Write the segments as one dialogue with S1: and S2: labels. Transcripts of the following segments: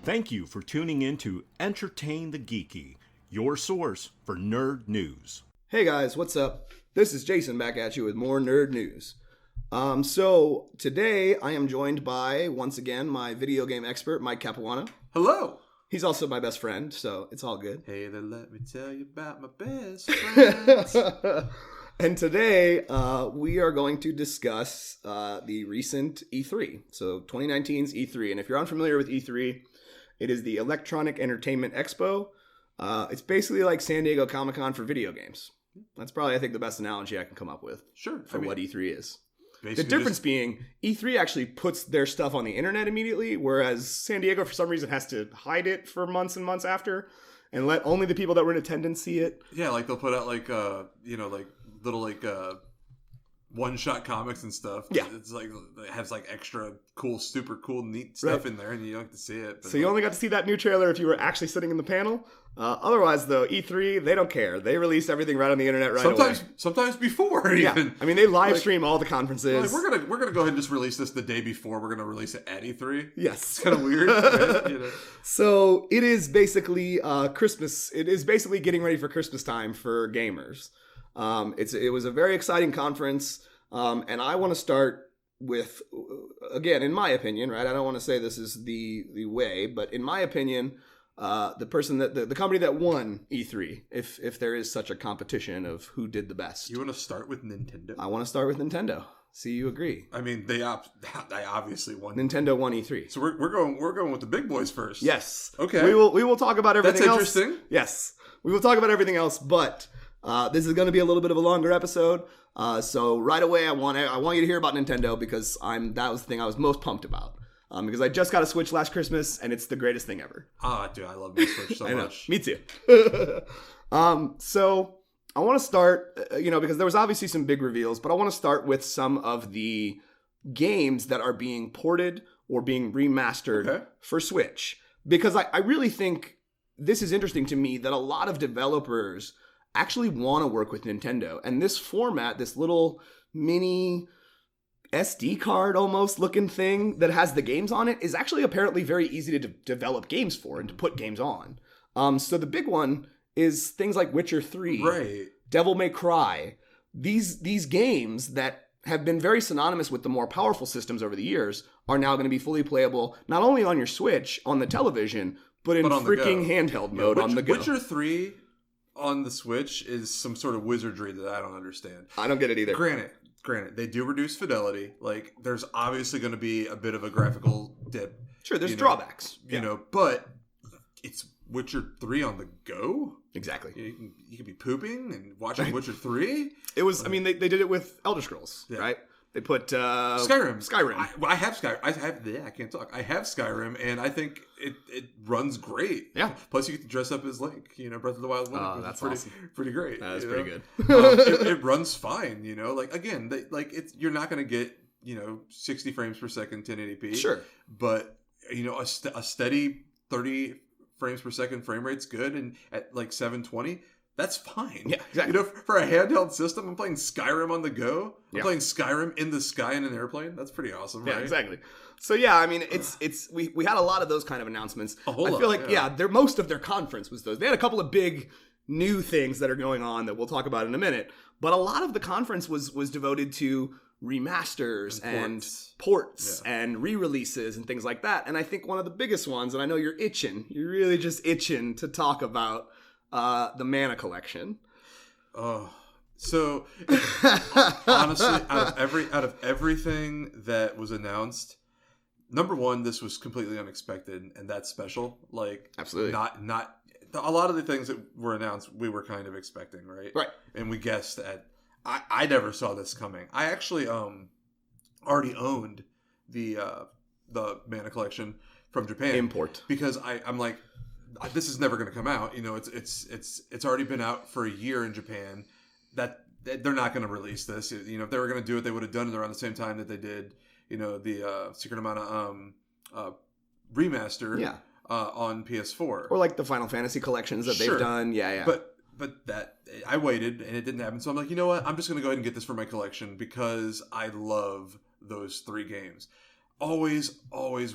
S1: Thank you for tuning in to Entertain the Geeky, your source for nerd news.
S2: Hey guys, what's up? This is Jason back at you with more nerd news. So today I am joined by, once again, my video game expert, Mike Capuano.
S3: Hello.
S2: He's also my best friend, so it's all good.
S3: Hey there, let me tell you about my best friends.
S2: And today we are going to discuss the recent E3. So 2019's E3. And if you're unfamiliar with E3, it is the Electronic Entertainment Expo. It's basically like San Diego Comic-Con for video games. That's probably, I think, the best analogy I can come up with.
S3: Sure.
S2: For what E3 is.
S3: The
S2: difference being, E3 actually puts their stuff on the internet immediately, whereas San Diego, for some reason, has to hide it for months and months after, and let only the people that were in attendance see it.
S3: Yeah, like they'll put out little one-shot comics and stuff.
S2: Yeah.
S3: It's like, it has like extra cool, super cool, neat stuff in there, and you don't get to see it. But
S2: so you only got to see that new trailer if you were actually sitting in the panel. Otherwise, though, E3, they don't care. They release everything right on the internet away.
S3: Sometimes before even.
S2: Yeah. I mean, they live stream all the conferences.
S3: Like, we're gonna go ahead and just release this the day before. We're gonna release it at E3.
S2: Yes.
S3: It's kind of weird. Right? You know?
S2: So it is basically Christmas. It is basically getting ready for Christmas time for gamers. It was a very exciting conference, and I want to start with, again, in my opinion, right? I don't want to say this is the way, but in my opinion, the person that the company that won E3, if there is such a competition of who did the best.
S3: You want to start with Nintendo?
S2: I want to start with Nintendo. See, you agree?
S3: I mean, they obviously won.
S2: Nintendo won E3.
S3: So we're going with the big boys first.
S2: Yes.
S3: Okay.
S2: We will talk about everything else.
S3: That's interesting.
S2: Yes. We will talk about everything else, but this is going to be a little bit of a longer episode. So right away, I want you to hear about Nintendo because that was the thing I was most pumped about. Because I just got a Switch last Christmas and it's the greatest thing ever.
S3: Dude, I love my Switch so much.
S2: Me too. So I want to start, because there was obviously some big reveals, but I want to start with some of the games that are being ported or being remastered for Switch. Because I really think this is interesting to me that a lot of developers actually want to work with Nintendo. And this format, this little mini SD card almost looking thing that has the games on it, is actually apparently very easy to develop games for and to put games on. So the big one is things like Witcher 3,
S3: right.
S2: Devil May Cry. These games that have been very synonymous with the more powerful systems over the years are now going to be fully playable, not only on your Switch, on the television, but in freaking handheld mode on the go.
S3: Witcher 3 on the Switch is some sort of wizardry that I don't understand.
S2: I don't get it either.
S3: Granted, they do reduce fidelity. Like, there's obviously going to be a bit of a graphical dip.
S2: Sure, there's drawbacks.
S3: But it's Witcher 3 on the go?
S2: Exactly.
S3: You could be pooping and watching Witcher 3?
S2: It was, they did it with Elder Scrolls, right? They put
S3: Skyrim. I have Skyrim. I can't talk. I have Skyrim, and I think it runs great.
S2: Yeah.
S3: Plus, you get to dress up as Link. Breath of the Wild.
S2: Oh, that's awesome.
S3: Pretty great.
S2: That is pretty good.
S3: It runs fine. You're not going to get 60 frames per second, 1080p.
S2: Sure.
S3: But a steady 30 frames per second frame rate's good, and at like 720. That's fine.
S2: Yeah, exactly.
S3: For a handheld system, I'm playing Skyrim on the go. I'm playing Skyrim in the sky in an airplane. That's pretty awesome, right?
S2: Yeah, exactly. So yeah, we had a lot of those kind of announcements. I feel like most of their conference was those. They had a couple of big new things that are going on that we'll talk about in a minute. But a lot of the conference was devoted to remasters and ports and re-releases and things like that. And I think one of the biggest ones, and I know you're really just itching to talk about the Mana Collection.
S3: Oh, so honestly, out of everything that was announced, number one, this was completely unexpected, and that's special. Like,
S2: absolutely
S3: not a lot of the things that were announced, we were kind of expecting, right?
S2: Right,
S3: and we guessed at. I never saw this coming. I actually already owned the Mana Collection from Japan
S2: import
S3: because I'm like, this is never going to come out. It's already been out for a year in Japan. That they're not going to release this. If they were going to do it, they would have done it around the same time that they did. The Secret of Mana remaster on PS4,
S2: or like the Final Fantasy collections that they've done. Yeah.
S3: But that I waited and it didn't happen. So I'm like, you know what? I'm just going to go ahead and get this for my collection because I love those three games. Always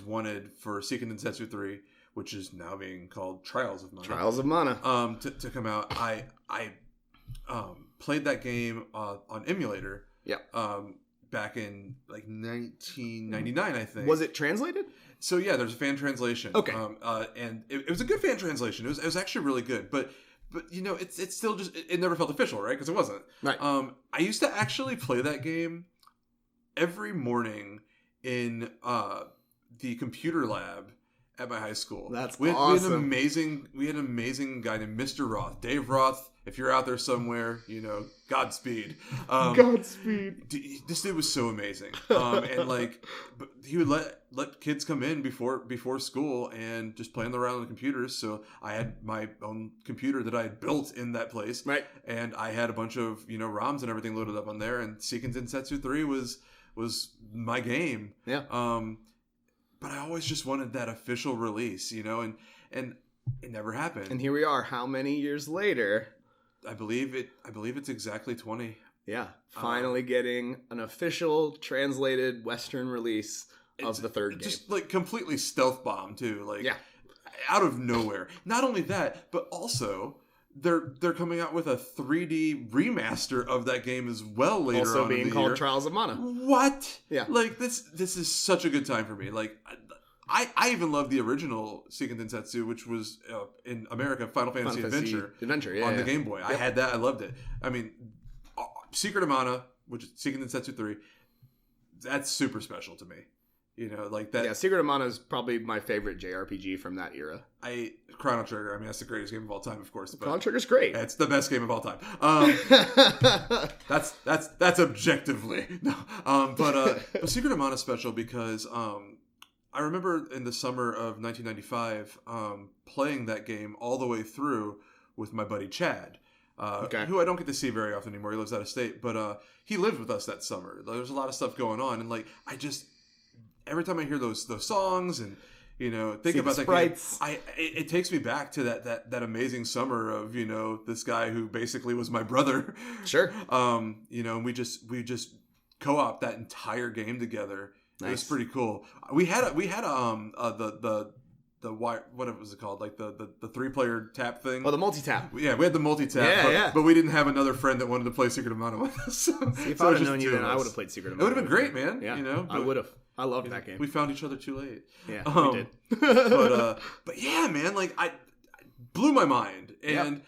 S3: wanted for Seiken Densetsu 3, which is now being called Trials of Mana.
S2: Trials of Mana.
S3: To come out. I played that game on emulator.
S2: Yeah.
S3: Back in like 1999, I think.
S2: Was it translated?
S3: So yeah, there's a fan translation.
S2: Okay.
S3: And it was a good fan translation. It was actually really good, but you know, it's still just it never felt official, right? Because it wasn't.
S2: Right.
S3: I used to actually play that game every morning in the computer lab at my high school.
S2: That's
S3: awesome. We had an amazing guy named Mr. Roth, Dave Roth. If you're out there somewhere, you know, Godspeed.
S2: Godspeed.
S3: This dude was so amazing, and like, but he would let kids come in before school and just play around on the computers. So I had my own computer that I had built in that place,
S2: right?
S3: And I had a bunch of ROMs and everything loaded up on there. And Seiken Densetsu 3 was my game.
S2: Yeah.
S3: But I always just wanted that official release, and it never happened.
S2: And here we are. How many years later?
S3: I believe it's exactly 20.
S2: Yeah, finally getting an official translated Western release of the third game.
S3: Just like completely stealth bomb too, like out of nowhere. Not only that, but also they're coming out with a 3D remaster of that game as well later
S2: also
S3: on
S2: being
S3: in the
S2: called
S3: year.
S2: Trials of Mana.
S3: What?
S2: Yeah,
S3: like this is such a good time for me. Like I even love the original Seiken Densetsu, which was in America Final Fantasy Adventure on the Game Boy. Yep. I had that. I loved it. I mean, Secret of Mana, which is Seiken Densetsu 3, that's super special to me. Like that.
S2: Yeah, Secret of Mana is probably my favorite JRPG from that era.
S3: Chrono Trigger. I mean, that's the greatest game of all time, of course. But
S2: Chrono Trigger's great.
S3: It's the best game of all time. That's objectively no. But Secret of Mana is special because I remember in the summer of 1995 playing that game all the way through with my buddy Chad, who I don't get to see very often anymore. He lives out of state, but he lived with us that summer. There was a lot of stuff going on, and like every time I hear those songs and think about that
S2: sprites.
S3: Game, it takes me back to that amazing summer of this guy who basically was my brother.
S2: Sure.
S3: And we just co-op that entire game together. Nice. It was pretty cool. We had the what was it called? Like the 3-player tap thing.
S2: Oh, the multi-tap.
S3: Yeah, we had the multi-tap. But we didn't have another friend that wanted to play Secret of Mana with us.
S2: See, if I would have known you, then I would have played Secret of Mana.
S3: It would have been great, man.
S2: Yeah, I would have. I loved that game.
S3: We found each other too late.
S2: Yeah, we did.
S3: but yeah, man, like I blew my mind, and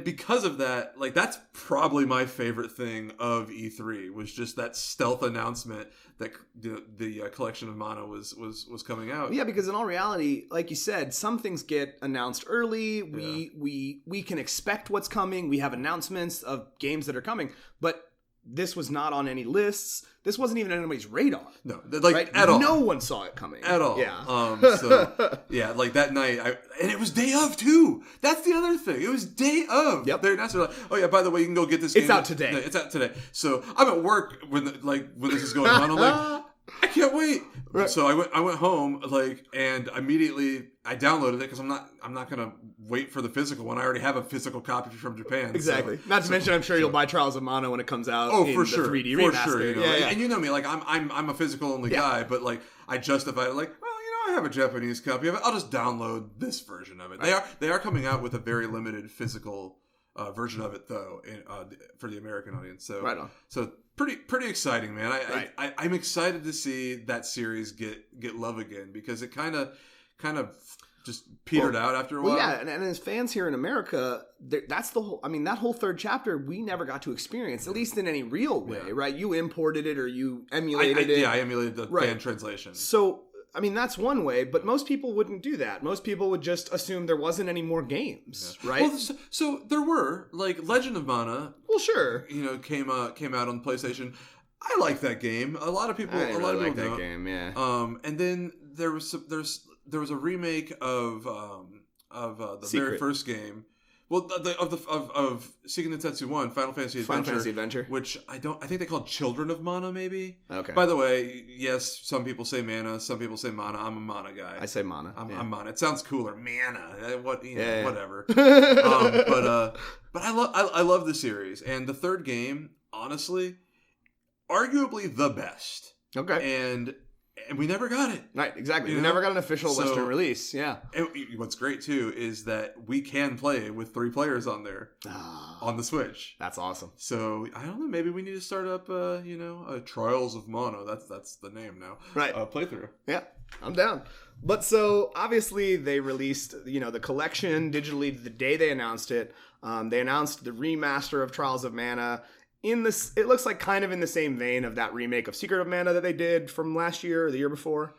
S3: because of that, like that's probably my favorite thing of E3 was just that stealth announcement that the collection of Mana was coming out.
S2: Yeah, because in all reality, like you said, some things get announced early. We can expect what's coming. We have announcements of games that are coming, but this was not on any lists. This wasn't even on anybody's radar.
S3: No, like at all.
S2: No one saw it coming
S3: at all.
S2: Yeah.
S3: So yeah, like that night, and it was day of too. That's the other thing. It was day of.
S2: Yep.
S3: They're like, oh yeah, by the way, you can go get this game.
S2: It's out today.
S3: No, it's out today. So I'm at work when this is going on. I'm like, I can't wait. Right. So I went home and immediately I downloaded it because I'm not gonna wait for the physical one. I already have a physical copy from Japan.
S2: Exactly. Not to mention, I'm sure you'll buy Trials of Mana when it comes out.
S3: Oh,
S2: in
S3: for
S2: the
S3: sure.
S2: 3D
S3: for
S2: remaster.
S3: Sure.
S2: Yeah.
S3: And you know me, like I'm a physical only guy, but like I justified it, like, well, I have a Japanese copy of it. I'll just download this version of it. Right. They are coming out with a very limited physical version of it though, for the American audience. So
S2: right on.
S3: So pretty exciting, man. I'm excited to see that series get love again because it kind of just petered out after a while.
S2: Well, yeah, and as fans here in America, that's the whole. I mean, that whole third chapter we never got to experience, at least in any real way, right? You imported it or you emulated it.
S3: Yeah, I emulated the fan translation.
S2: So, I mean, that's one way, but most people wouldn't do that. Most people would just assume there wasn't any more games, right?
S3: Well, so there were, like Legend of Mana.
S2: Well, sure.
S3: Came out on PlayStation. I like that game. A lot of people.
S2: I really like that
S3: don't.
S2: game. Yeah.
S3: And then there was a remake of the
S2: Secret.
S3: very first game. Well, of Seiken Densetsu 1, Final Fantasy Adventure, which I think they called Children of Mana, maybe.
S2: Okay.
S3: By the way, yes, some people say Mana, some people say Mana. I'm a Mana guy.
S2: I say Mana.
S3: I'm Mana. It sounds cooler, Mana. Whatever. But I love the series, and the third game, honestly, arguably the best.
S2: Okay.
S3: And and we never got it.
S2: Right, exactly.
S3: You
S2: We
S3: know?
S2: never got an official
S3: So-
S2: Western release. Yeah.
S3: And what's great too is that we can play with 3 players on there on the Switch.
S2: That's awesome.
S3: So I don't know. Maybe we need to start up, a Trials of Mono. That's the name now.
S2: Right.
S3: Playthrough.
S2: Yeah, I'm down. But so obviously they released, the collection digitally the day they announced it. They announced the remaster of Trials of Mana. It looks like kind of in the same vein of that remake of Secret of Mana that they did from last year or the year before.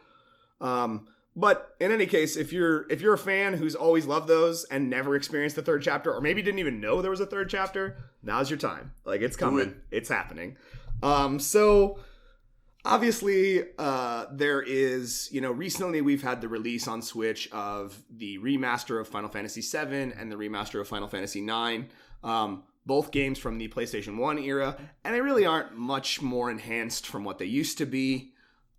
S2: But in any case, if you're a fan who's always loved those and never experienced the 3rd chapter, or maybe didn't even know there was a 3rd chapter, now's your time. Like, it's coming. It's happening. So obviously, there is, recently we've had the release on Switch of the remaster of Final Fantasy VII and the remaster of Final Fantasy IX. Both games from the PlayStation 1 era, and they really aren't much more enhanced from what they used to be.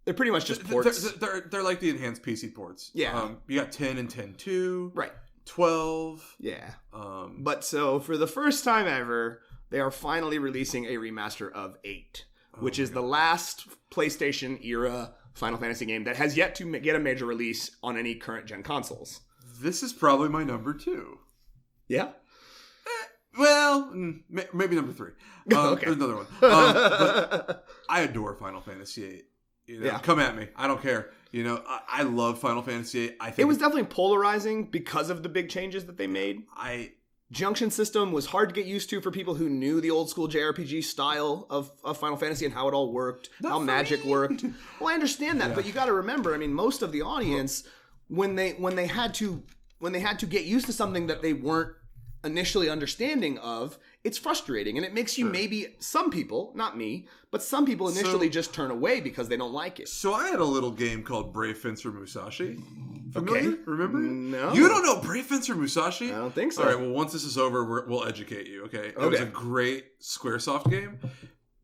S2: They're pretty much just ports.
S3: They're like the enhanced PC ports.
S2: Yeah.
S3: You got 10 and 10.2.
S2: Right.
S3: 12.
S2: Yeah. But so for the first time ever, they are finally releasing a remaster of 8, which is the last PlayStation era Final Fantasy game that has yet to get a major release on any current gen consoles.
S3: This is probably my number 2.
S2: Yeah.
S3: Well, maybe number 3.
S2: Okay.
S3: There's another one. But I adore Final Fantasy VIII.
S2: Yeah.
S3: Come at me. I don't care. I love Final Fantasy VIII. I think
S2: It was definitely polarizing because of the big changes that they made. Junction system was hard to get used to for people who knew the old school JRPG style of Final Fantasy and how it all worked, how magic worked. Well, I understand that, but you got to remember, most of the audience when they had to get used to something that they weren't initially understanding of, it's frustrating, and it makes you maybe some people, not me, but some people initially just turn away because they don't like it.
S3: So I had a little game called Brave Fencer Musashi. Familiar?
S2: Okay.
S3: Remember it?
S2: No.
S3: You don't know Brave Fencer Musashi?
S2: I don't think so.
S3: All right, well, once this is over, we'll educate you, okay? It was a great Squaresoft game,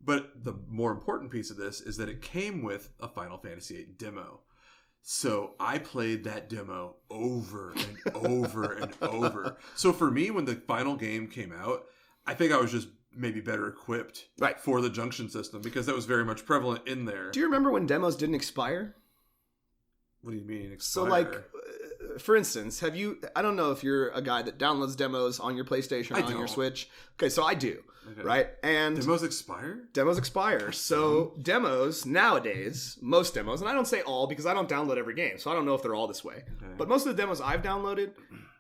S3: but the more important piece of this is that it came with a Final Fantasy VIII demo. So I played that demo over and over and over. So for me, when the final game came out, I think I was just maybe better equipped for the junction system because that was very much prevalent in there.
S2: Do you remember when demos didn't expire?
S3: What do you mean expire?
S2: So like, for instance, I don't know if you're a guy that downloads demos on your PlayStation or on your Switch. Okay, so I do, right? And
S3: demos expire?
S2: Demos expire. So demos nowadays, most demos, and I don't say all because I don't download every game, so I don't know if they're all this way. Okay. But most of the demos I've downloaded,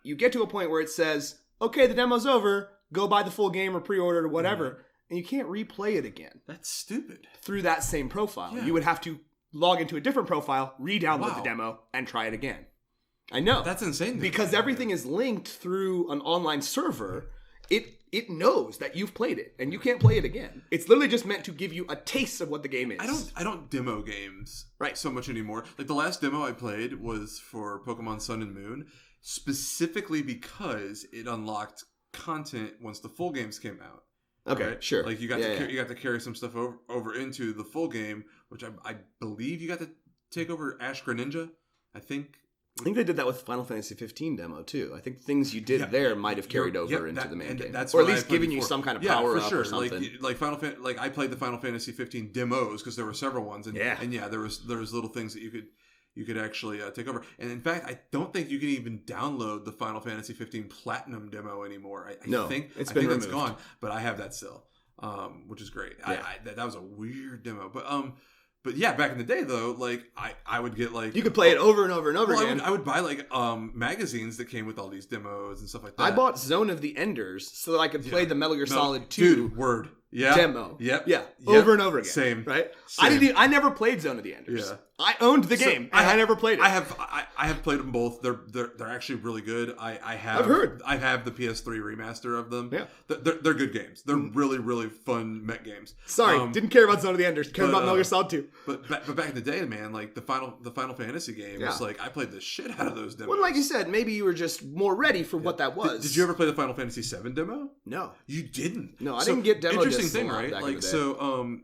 S2: you get to a point where it says, okay, the demo's over, go buy the full game or pre-order or whatever, and you can't replay it again.
S3: That's stupid.
S2: Through that same profile. Yeah. You would have to log into a different profile, re-download the demo, and try it again. I know.
S3: That's insane.
S2: Because everything is linked through an online server. It knows that you've played it, and you can't play it again. It's literally just meant to give you a taste of what the game is.
S3: I don't demo games so much anymore. Like the last demo I played was for Pokemon Sun and Moon, specifically because it unlocked content once the full games came out.
S2: Okay,
S3: right?
S2: Sure.
S3: Like you got to carry some stuff over into the full game, which I believe you got to take over Ash Greninja. I think
S2: they did that with Final Fantasy 15 demo too. I think things you did there might have carried over into the main game,
S3: that's
S2: or at least given you some kind of power up or something.
S3: Like I played the Final Fantasy 15 demos because there were several ones, and there was little things that you could actually take over. And in fact, I don't think you can even download the Final Fantasy 15 Platinum demo anymore. I think that's gone, but I have that still, which is great. Yeah. That was a weird demo, but yeah, back in the day though, like I would get like
S2: you could play it over and over and over again.
S3: I would buy like magazines that came with all these demos and stuff like that.
S2: I bought Zone of the Enders so that I could play the Metal Gear Solid 2 demo. Over and over again. Same. Right? Same. I never played Zone of the Enders. Yeah. I owned the game and I never played it.
S3: I have played them both. They're actually really good. I've
S2: heard.
S3: I have the PS3 remaster of them.
S2: Yeah.
S3: They're good games. They're really, really fun mech games.
S2: Sorry, didn't care about Zone of the Enders. Cared about Metal Gear Solid 2.
S3: But back in the day, man, like the Final Fantasy games, like I played the shit out of those demos.
S2: Well, like you said, maybe you were just more ready for what that was.
S3: Did you ever play the Final Fantasy 7 demo?
S2: No.
S3: You didn't?
S2: No, I didn't get demo
S3: interesting
S2: discs
S3: thing, right? Like so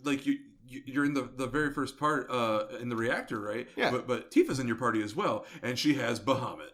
S3: like you're in the very first part in the reactor, right?
S2: Yeah.
S3: But Tifa's in your party as well, and she has Bahamut.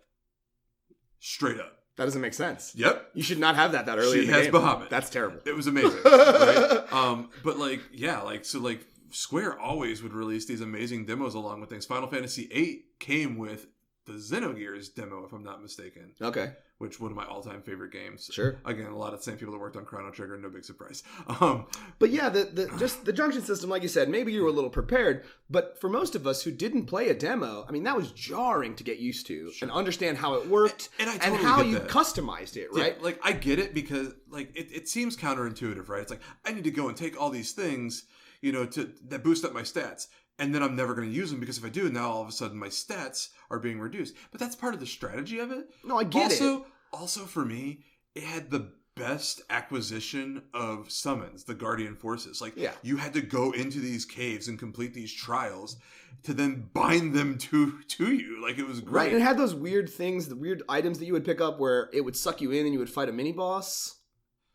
S3: Straight up.
S2: That doesn't make sense.
S3: Yep.
S2: You should not have that early in the game.
S3: She has Bahamut.
S2: That's terrible.
S3: It was amazing. Right? But like, yeah, like so like Square always would release these amazing demos along with things. Final Fantasy VIII came with the Xenogears demo, if I'm not mistaken.
S2: Okay.
S3: Which one of my all-time favorite games.
S2: Sure.
S3: Again, a lot of the same people that worked on Chrono Trigger, no big surprise.
S2: But yeah, the junction system, like you said, maybe you were a little prepared, but for most of us who didn't play a demo, I mean, that was jarring to get used to and understand how it worked
S3: and I totally
S2: how
S3: get
S2: you
S3: that.
S2: customized it, right?
S3: Yeah, like I get it because like it seems counterintuitive, right? It's like I need to go and take all these things, that boost up my stats. And then I'm never going to use them because if I do, now all of a sudden my stats are being reduced. But that's part of the strategy of it.
S2: No, I get it.
S3: Also, for me, it had the best acquisition of summons, the Guardian Forces. Like, you had to go into these caves and complete these trials to then bind them to you. Like, it was great.
S2: Right, and it had those weird things, the weird items that you would pick up where it would suck you in and you would fight a mini-boss.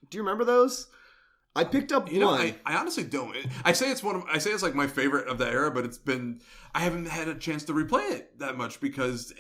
S2: Do you remember those? I picked up one.
S3: I honestly don't. I say it's like my favorite of the era, but I haven't had a chance to replay it that much because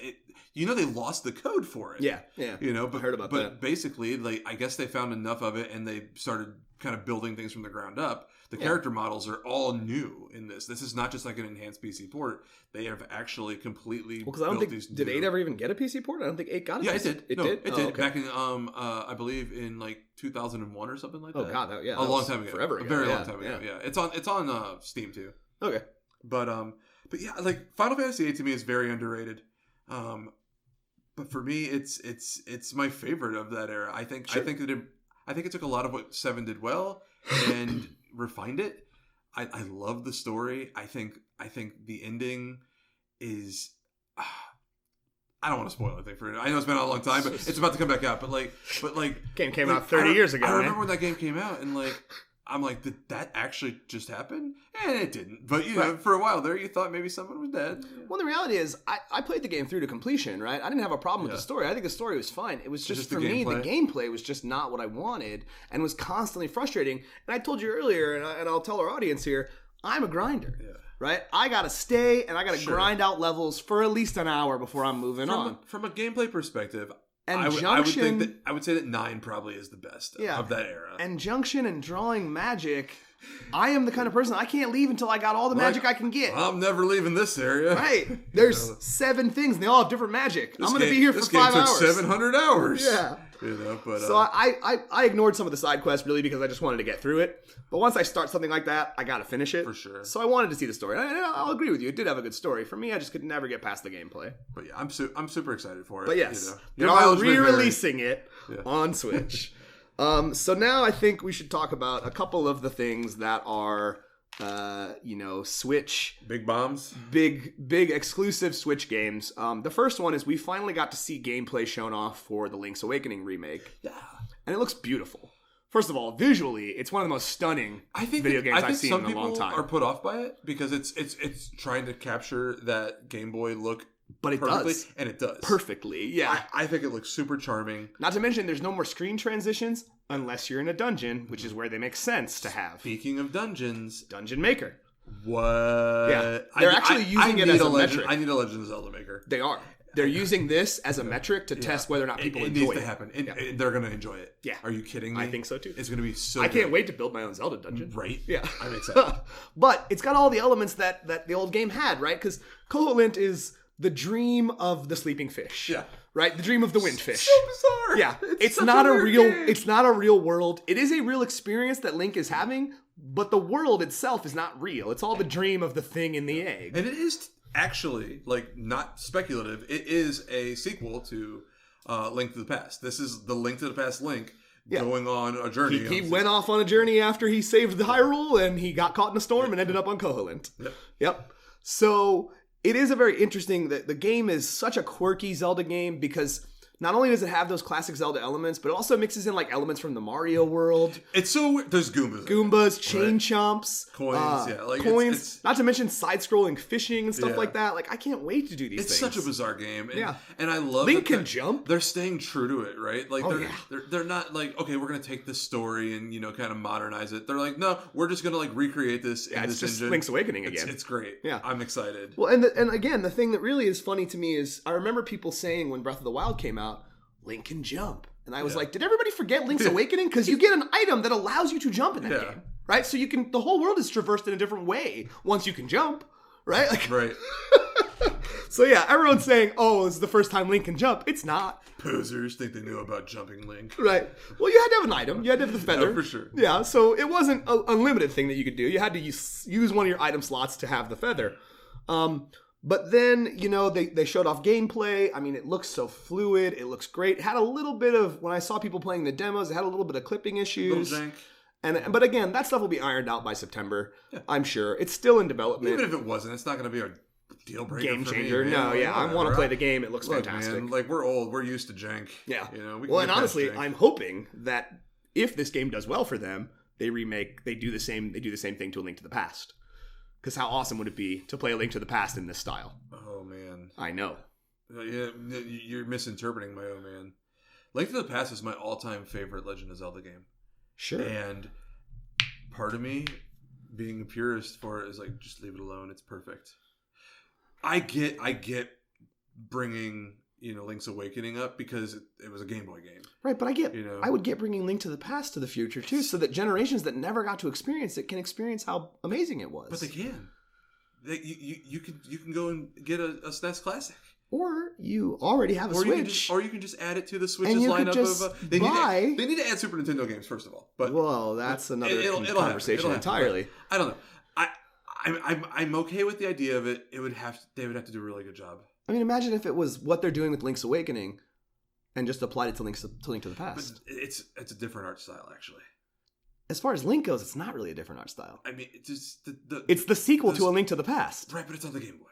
S3: they lost the code for it.
S2: Yeah.
S3: But
S2: I heard about that.
S3: But basically, like, I guess they found enough of it and they started kind of building things from the ground up. The character models are all new in this. This is not just like an enhanced PC port. They have actually completely
S2: because I don't think did 8 ever even get a PC port? I don't think 8 got a PC.
S3: Yeah, it did.
S2: It did.
S3: It did. Back in I believe in like 2001 or something like that.
S2: Oh god, a
S3: long time ago.
S2: Forever ago.
S3: A very long time ago. Yeah. It's on Steam too.
S2: Okay.
S3: But yeah, like Final Fantasy VIII to me is very underrated. But for me, it's my favorite of that era. I think it took a lot of what 7 did well and refined it. I love the story. I think the ending is. I don't want to spoil anything for it. I know it's been out a long time, but it's about to come back out. But
S2: game came out 30 years ago.
S3: I remember when that game came out, and I'm like, did that actually just happen? And it didn't. But for a while there, you thought maybe someone was dead.
S2: Well, the reality is, I played the game through to completion. Right, I didn't have a problem with the story. I think the story was fine. It was just for me, the gameplay was just not what I wanted, and was constantly frustrating. And I told you earlier, and I'll tell our audience here, I'm a grinder. Yeah. Right? I gotta stay and I gotta grind out levels for at least an hour before I'm moving on.
S3: From a gameplay perspective,
S2: and
S3: I would say that 9 probably is the best of that era.
S2: And Junction and drawing magic, I am the kind of person I can't leave until I got all the magic I can get.
S3: I'm never leaving this area.
S2: Right. There's 7 things and they all have different magic. I'm gonna be here for 5 hours.
S3: This game took 700 hours.
S2: Yeah. So I ignored some of the side quests really because I just wanted to get through it. But once I start something like that, I gotta finish it.
S3: For sure.
S2: So I wanted to see the story. And I'll agree with you. It did have a good story. For me, I just could never get past the gameplay.
S3: But yeah, I'm super excited for it.
S2: But yes, they are re-releasing it on Switch. So now I think we should talk about a couple of the things that are Switch
S3: big bombs,
S2: big exclusive Switch games. The first one is we finally got to see gameplay shown off for the Link's Awakening remake. Yeah, and it looks beautiful. First of all, visually, it's one of the most stunning video games I've seen in a long time.
S3: Some people are put off by it because it's trying to capture that Game Boy look.
S2: But it does.
S3: And it does.
S2: Perfectly, yeah.
S3: I think it looks super charming.
S2: Not to mention, there's no more screen transitions unless you're in a dungeon, which is where they make sense to have.
S3: Speaking of dungeons.
S2: Dungeon Maker.
S3: What?
S2: Yeah. They're actually using it as a metric.
S3: I need a Legend of Zelda Maker.
S2: They are. They're using this as a metric to test whether or not people enjoy it.
S3: It needs to happen. They're going to enjoy it.
S2: Yeah.
S3: Are you kidding me?
S2: I think so, too.
S3: It's going to be so
S2: I can't wait to build my own Zelda dungeon.
S3: Right?
S2: Yeah.
S3: I'm excited.
S2: But it's got all the elements that the old game had, right? Because Koholint is the dream of the sleeping fish. Yeah. Right? The dream of the windfish.
S3: So bizarre.
S2: Yeah. It's not a real game. It's not a real world. It is a real experience that Link is having, but the world itself is not real. It's all the dream of the thing in the egg.
S3: And it is actually, not speculative, it is a sequel to Link to the Past. This is the Link to the Past Link going on a journey.
S2: He went off on a journey after he saved the Hyrule, and he got caught in a storm and ended up on Koholint. Yep. So it is a very interesting. The game is such a quirky Zelda game because not only does it have those classic Zelda elements, but it also mixes in elements from the Mario world.
S3: It's so weird. There's Goombas.
S2: Goombas, chain chomps.
S3: Coins,
S2: coins.
S3: It's,
S2: not to mention side-scrolling fishing and stuff like that. I can't wait to do these things.
S3: It's such a bizarre game. And, and I love
S2: Link can jump.
S3: They're staying true to it, right? They're not okay, we're going to take this story and, kind of modernize it. They're like, no, we're just going to recreate this in this
S2: just
S3: engine.
S2: Link's Awakening again.
S3: It's great.
S2: Yeah.
S3: I'm excited.
S2: Well, and again, the thing that really is funny to me is I remember people saying when Breath of the Wild came out, Link can jump. And I was like, did everybody forget Link's Awakening? Because you get an item that allows you to jump in that game. right? So the whole world is traversed in a different way once you can jump, right? Like,
S3: Right.
S2: so yeah, everyone's saying, oh, this is the first time Link can jump. It's not.
S3: Posers think they knew about jumping Link.
S2: Right. Well, you had to have an item. You had to have the feather.
S3: No, for sure.
S2: Yeah, so it wasn't an unlimited thing that you could do. You had to use one of your item slots to have the feather. But then, they showed off gameplay. I mean, it looks so fluid. It looks great. It had a little bit of, when I saw people playing the demos, it had a little bit of clipping issues.
S3: Little jank.
S2: But again, that stuff will be ironed out by September. Yeah. I'm sure. It's still in development.
S3: Even if it wasn't, it's not going to be a deal breaker.
S2: Game
S3: for
S2: changer.
S3: Me,
S2: No, yeah. I want to play the game. It looks
S3: Look,
S2: fantastic.
S3: Man, like, we're old. We're used to jank.
S2: Yeah.
S3: We
S2: and honestly, I'm hoping that if this game does well for them, they do the same thing to A Link to the Past. Because how awesome would it be to play A Link to the Past in this style?
S3: Oh, man.
S2: I know.
S3: Yeah, you're misinterpreting my man. Link to the Past is my all-time favorite Legend of Zelda game.
S2: Sure.
S3: And part of me, being a purist for it, is like, just leave it alone. It's perfect. I get bringing Link's Awakening up because it was a Game Boy game,
S2: right? But I would get bringing Link to the Past to the future too, so that generations that never got to experience it can experience how amazing it was.
S3: But they can. You can go and get a SNES Classic.
S2: Or you already have a Switch.
S3: You can just add it to the Switch's lineup of... They need to add Super Nintendo games, first of all. But
S2: well, that's another conversation entirely.
S3: I don't know. I'm okay with the idea of it. They would have to do a really good job.
S2: I mean, imagine if it was what they're doing with Link's Awakening and just applied it to Link to the Past.
S3: But it's a different art style, actually.
S2: As far as Link goes, it's not really a different art style.
S3: I mean, it's just
S2: it's the sequel to A Link to the Past.
S3: Right, but it's on the Game Boy.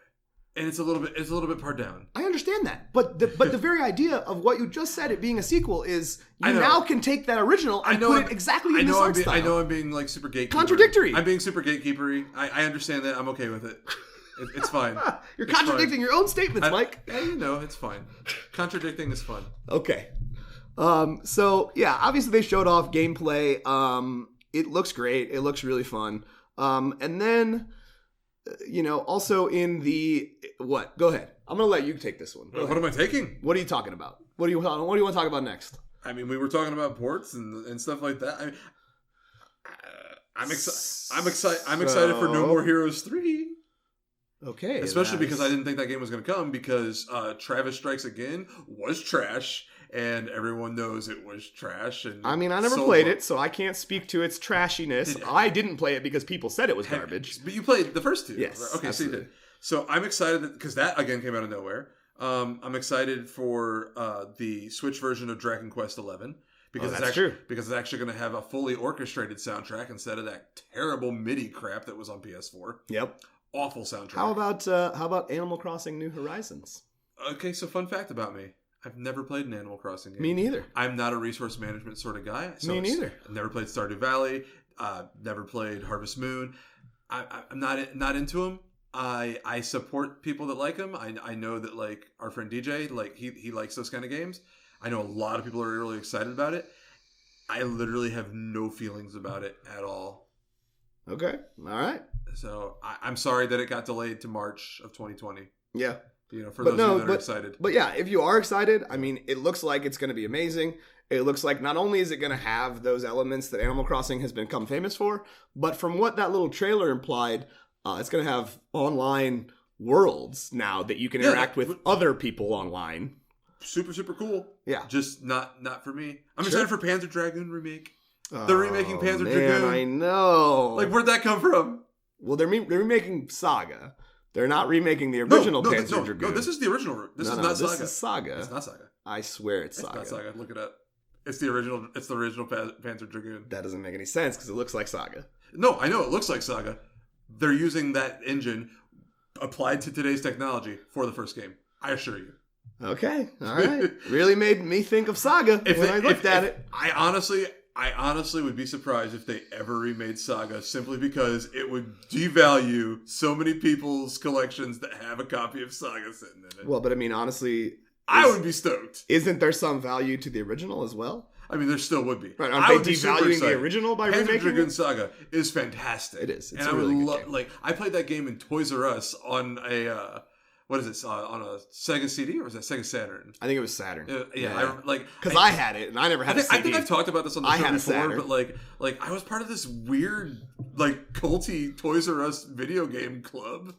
S3: And it's a little bit pared down.
S2: I understand that. But the very idea of what you just said, it being a sequel, is you now can take that original and put it exactly in this art style.
S3: I know I'm being like super gatekeeper.
S2: Contradictory.
S3: I'm being super gatekeepery. I understand that. I'm okay with it. It's fine.
S2: You're contradicting your own statements, Mike.
S3: It's fine. Contradicting is fun.
S2: Okay. So, yeah, obviously they showed off gameplay. It looks great. It looks really fun. And then... also in the what? Go ahead. I'm gonna let you take this one.
S3: What am I taking?
S2: What are you talking about? What do you want to talk about next?
S3: I mean, we were talking about ports and stuff like that. I mean, I'm excited for No More Heroes 3.
S2: Okay,
S3: especially because I didn't think that game was going to come because Travis Strikes Again was trash. And everyone knows it was trash. And
S2: I mean, I never played it, so I can't speak to its trashiness. I didn't play it because people said it was garbage.
S3: But you played the first two.
S2: Yes.
S3: Okay,
S2: absolutely.
S3: so you did. So I'm excited because that, again, came out of nowhere. I'm excited for the Switch version of Dragon Quest XI. Because it's actually going to have a fully orchestrated soundtrack instead of that terrible MIDI crap that was on PS4.
S2: Yep.
S3: Awful soundtrack.
S2: How about Animal Crossing New Horizons?
S3: Okay, so fun fact about me. I've never played an Animal Crossing game.
S2: Me neither.
S3: I'm not a resource management sort of guy.
S2: Me neither.
S3: I've never played Stardew Valley. Never played Harvest Moon. I'm not into them. I support people that like them. I know that like our friend DJ, like he likes those kind of games. I know a lot of people are really excited about it. I literally have no feelings about it at all.
S2: Okay. All right.
S3: So I'm sorry that it got delayed to March of 2020.
S2: Yeah.
S3: For those of you that are excited.
S2: But yeah, if you are excited, I mean, it looks like it's going to be amazing. It looks like not only is it going to have those elements that Animal Crossing has become famous for, but from what that little trailer implied, it's going to have online worlds now that you can interact with other people online.
S3: Super, super cool.
S2: Yeah.
S3: Just not for me. I'm excited for Panzer Dragoon remake. They're remaking Panzer Dragoon.
S2: I know.
S3: Like, where'd that come from?
S2: Well, they're remaking Saga. They're not remaking the original Panzer Dragoon.
S3: No, this is the original. This is not Saga.
S2: This is Saga.
S3: It's not Saga.
S2: I swear it's Saga.
S3: It's not Saga. Look it up. It's the original. It's the original Panzer Dragoon.
S2: That doesn't make any sense because it looks like Saga.
S3: No, I know it looks like Saga. They're using that engine applied to today's technology for the first game. I assure you.
S2: Okay, all right. Really made me think of Saga when I looked at it.
S3: I honestly would be surprised if they ever remade Saga simply because it would devalue so many people's collections that have a copy of Saga sitting in it.
S2: Well, but I mean, honestly...
S3: I would be stoked.
S2: Isn't there some value to the original as well?
S3: I mean, there still would be.
S2: Right, aren't they devaluing the original by remaking
S3: Panzer Dragoon
S2: it?
S3: Saga is fantastic.
S2: It is. It's
S3: and
S2: a really good game.
S3: Like, I played that game in Toys R Us on a... what is it, on a Sega CD or was that Sega Saturn?
S2: I think it was Saturn.
S3: Because
S2: I had it and I never had a CD.
S3: I think I've talked about this on the show before,
S2: Saturn.
S3: but like I was part of this weird like culty Toys R Us video game club.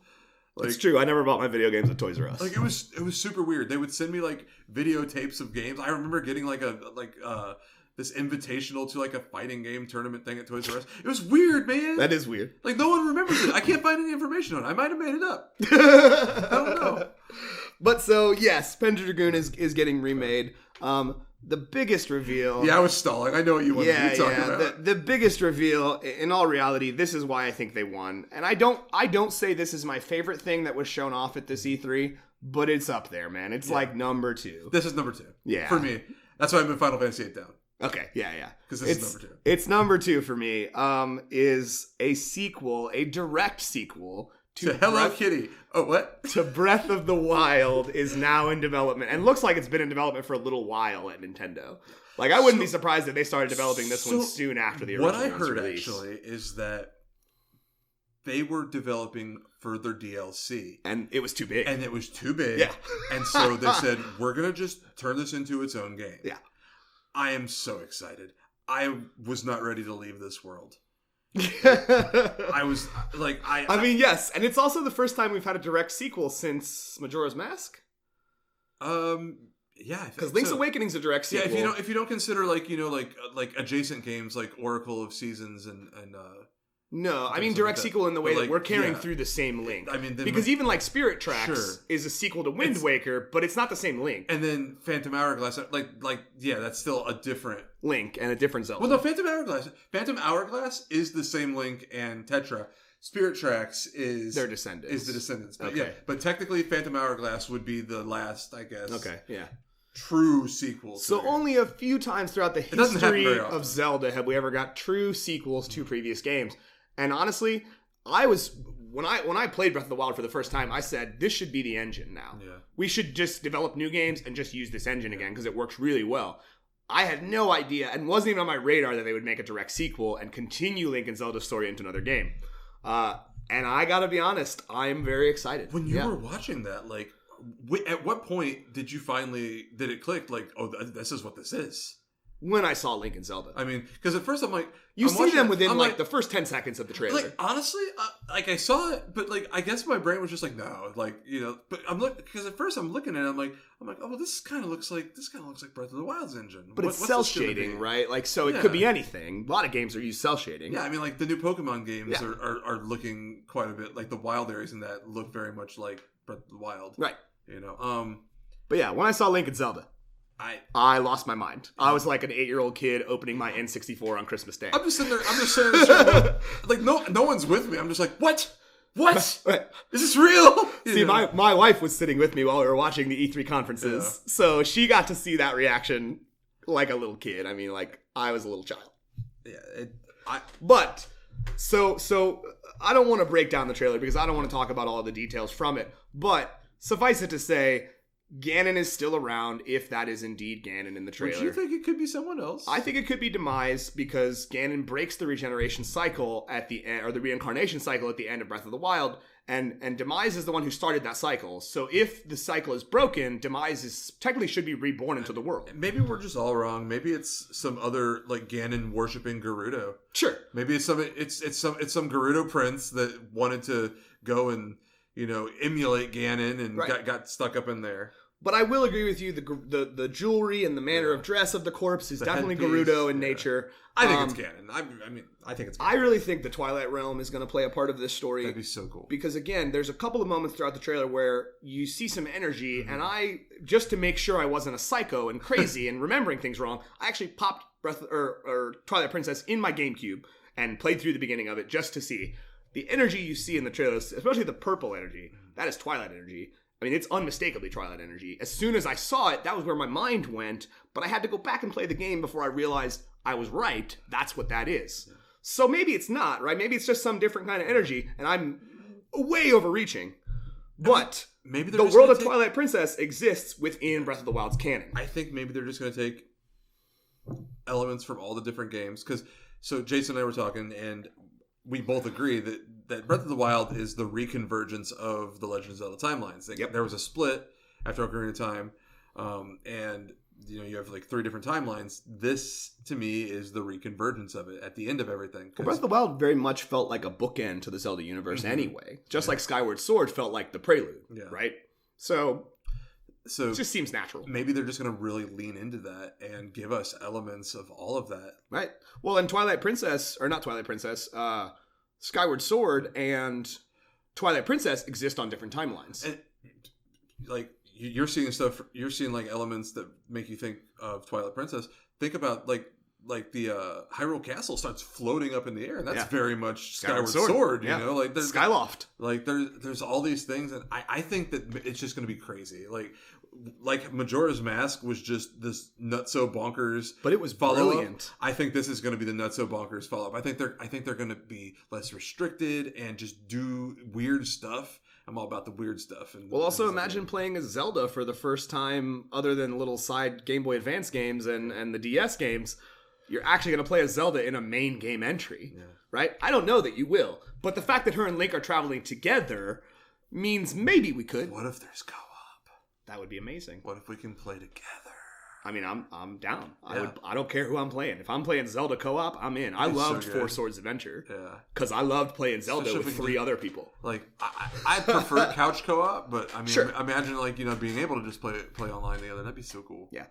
S3: Like,
S2: it's true. I never bought my video games at Toys R Us.
S3: Like it was super weird. They would send me like videotapes of games. I remember getting this invitational to like a fighting game tournament thing at Toys R Us. It was weird, man.
S2: That is weird.
S3: Like no one remembers it. I can't find any information on it. I might have made it up. I don't know.
S2: But so yes, Panzer Dragoon is getting remade. The biggest reveal.
S3: Yeah, I was stalling. I know what you wanted to talk about.
S2: The biggest reveal, in all reality, this is why I think they won. And I don't say this is my favorite thing that was shown off at this E3, but it's up there, man. It's like number 2.
S3: This is number 2.
S2: Yeah.
S3: For me. That's why I moved Final Fantasy VIII down.
S2: Okay, yeah.
S3: Because this is number 2.
S2: It's number 2 for me. Is a sequel, a direct sequel to
S3: Hello Kitty. Oh, what?
S2: To Breath of the Wild is now in development. And looks like it's been in development for a little while at Nintendo. Like, I wouldn't be surprised if they started developing this one soon after the original
S3: What I heard,
S2: release.
S3: actually, is that they were developing further DLC.
S2: And it was too big.
S3: And it was too big.
S2: Yeah.
S3: And so they said, we're going to just turn this into its own game.
S2: Yeah.
S3: I am so excited. I was not ready to leave this world. I was like,
S2: I mean, yes, and it's also the first time we've had a direct sequel since Majora's Mask.
S3: Yeah,
S2: because Link's Awakening's a direct sequel.
S3: Yeah, if you don't consider like adjacent games like Oracle of Seasons and
S2: no, I mean direct sequel in the way that we're carrying through the same Link.
S3: I mean,
S2: because even like Spirit Tracks is a sequel to Wind Waker, but it's not the same Link.
S3: And then Phantom Hourglass, that's still a different
S2: Link and a different Zelda.
S3: Well, no, Phantom Hourglass is the same Link and Tetra. Spirit Tracks is
S2: their descendants.
S3: Is the descendants. But
S2: okay.
S3: Yeah, but technically Phantom Hourglass would be the last, I guess.
S2: Okay, yeah.
S3: True sequel.
S2: So only a few times throughout the history of Zelda have we ever got true sequels to previous games. And honestly, when I played Breath of the Wild for the first time, I said this should be the engine now.
S3: Yeah.
S2: We should just develop new games and just use this engine again because it works really well. I had no idea and wasn't even on my radar that they would make a direct sequel and continue Link and Zelda's story into another game. And I gotta be honest, I'm very excited.
S3: When you were watching that, like, at what point did it click? Like, oh, this is what this is.
S2: When I saw Link and Zelda.
S3: I mean, because at first I'm like...
S2: You see them within the first 10 seconds of the trailer.
S3: Like, honestly, I saw it, but like, I guess my brain was just like, no, like, you know, but I'm looking, because at first I'm looking at it, I'm like, oh, well, this kind of looks like Breath of the Wild's engine.
S2: But it's cell shading, right? Like, so it could be anything. A lot of games are used cell shading.
S3: Yeah, I mean, like, the new Pokemon games are looking quite a bit, like, the wild areas in that look very much like Breath of the Wild.
S2: Right.
S3: You know,
S2: but yeah, when I saw Link and Zelda, I lost my mind. I was like an 8-year-old kid opening my N64 on Christmas Day.
S3: I'm just sitting there, like no one's with me. I'm just like, what? Is this real?
S2: See, my wife was sitting with me while we were watching the E3 conferences, so she got to see that reaction like a little kid. I mean, like, I was a little child.
S3: Yeah.
S2: But, so I don't want to break down the trailer because I don't want to talk about all the details from it, but suffice it to say, Ganon is still around if that is indeed Ganon in the trailer.
S3: Would you think it could be someone else?
S2: I think it could be Demise because Ganon breaks the regeneration cycle at the end, or the reincarnation cycle at the end of Breath of the Wild, and Demise is the one who started that cycle. So if the cycle is broken, Demise technically should be reborn into the world.
S3: Maybe we're just all wrong. Maybe it's some other like Ganon worshipping Gerudo.
S2: Sure.
S3: Maybe it's some Gerudo prince that wanted to go and, you know, emulate Ganon and got stuck up in there.
S2: But I will agree with you. The jewelry and the manner of dress of the corpse is definitely Gerudo in nature.
S3: I think it's Ganon. I think it's Ganon.
S2: I really think the Twilight Realm is going to play a part of this story.
S3: That'd be so cool.
S2: Because again, there's a couple of moments throughout the trailer where you see some energy, and I, just to make sure I wasn't a psycho and crazy and remembering things wrong, I actually popped Twilight Princess in my GameCube and played through the beginning of it just to see. The energy you see in the trailers, especially the purple energy, that is Twilight energy. I mean, it's unmistakably Twilight energy. As soon as I saw it, that was where my mind went, but I had to go back and play the game before I realized I was right. That's what that is. Yeah. So maybe it's not, right? Maybe it's just some different kind of energy, and I'm way overreaching. But
S3: maybe
S2: the world of Twilight Princess exists within Breath of the Wild's canon.
S3: I think maybe they're just going to take elements from all the different games. So Jason and I were talking, and we both agree that Breath of the Wild is the reconvergence of the Legend of Zelda timelines. There was a split after Ocarina of Time, and you have like 3 different timelines. This, to me, is the reconvergence of it at the end of everything.
S2: Well, Breath of the Wild very much felt like a bookend to the Zelda universe anyway. Just like Skyward Sword felt like the prelude, right? So it just seems natural.
S3: Maybe they're just going to really lean into that and give us elements of all of that.
S2: Right. Well, and Skyward Sword and Twilight Princess exist on different timelines.
S3: And, like, you're seeing stuff, you're seeing like elements that make you think of Twilight Princess. Think about like the Hyrule Castle starts floating up in the air, and that's very much Skyward Sword. You know, like there's
S2: Skyloft.
S3: Like there's all these things, and I think that it's just going to be crazy. Like Majora's Mask was just this nutso bonkers,
S2: but it was brilliant.
S3: I think this is going to be the nutso bonkers follow up. I think they're going to be less restricted and just do weird stuff. I'm all about the weird stuff.
S2: Well, also imagine playing as Zelda for the first time, other than little side Game Boy Advance games and the DS games. You're actually going to play as Zelda in a main game entry, right? I don't know that you will, but the fact that her and Link are traveling together means maybe we could.
S3: What if there's co-op?
S2: That would be amazing.
S3: What if we can play together?
S2: I mean, I'm down. I don't care who I'm playing. If I'm playing Zelda co-op, I'm in. I loved Four Swords Adventure. Yeah. Because I loved playing Zelda with 3 other people.
S3: Like, I prefer couch co-op, but I mean, imagine like, being able to just play online together. That'd be so cool.
S2: Yeah.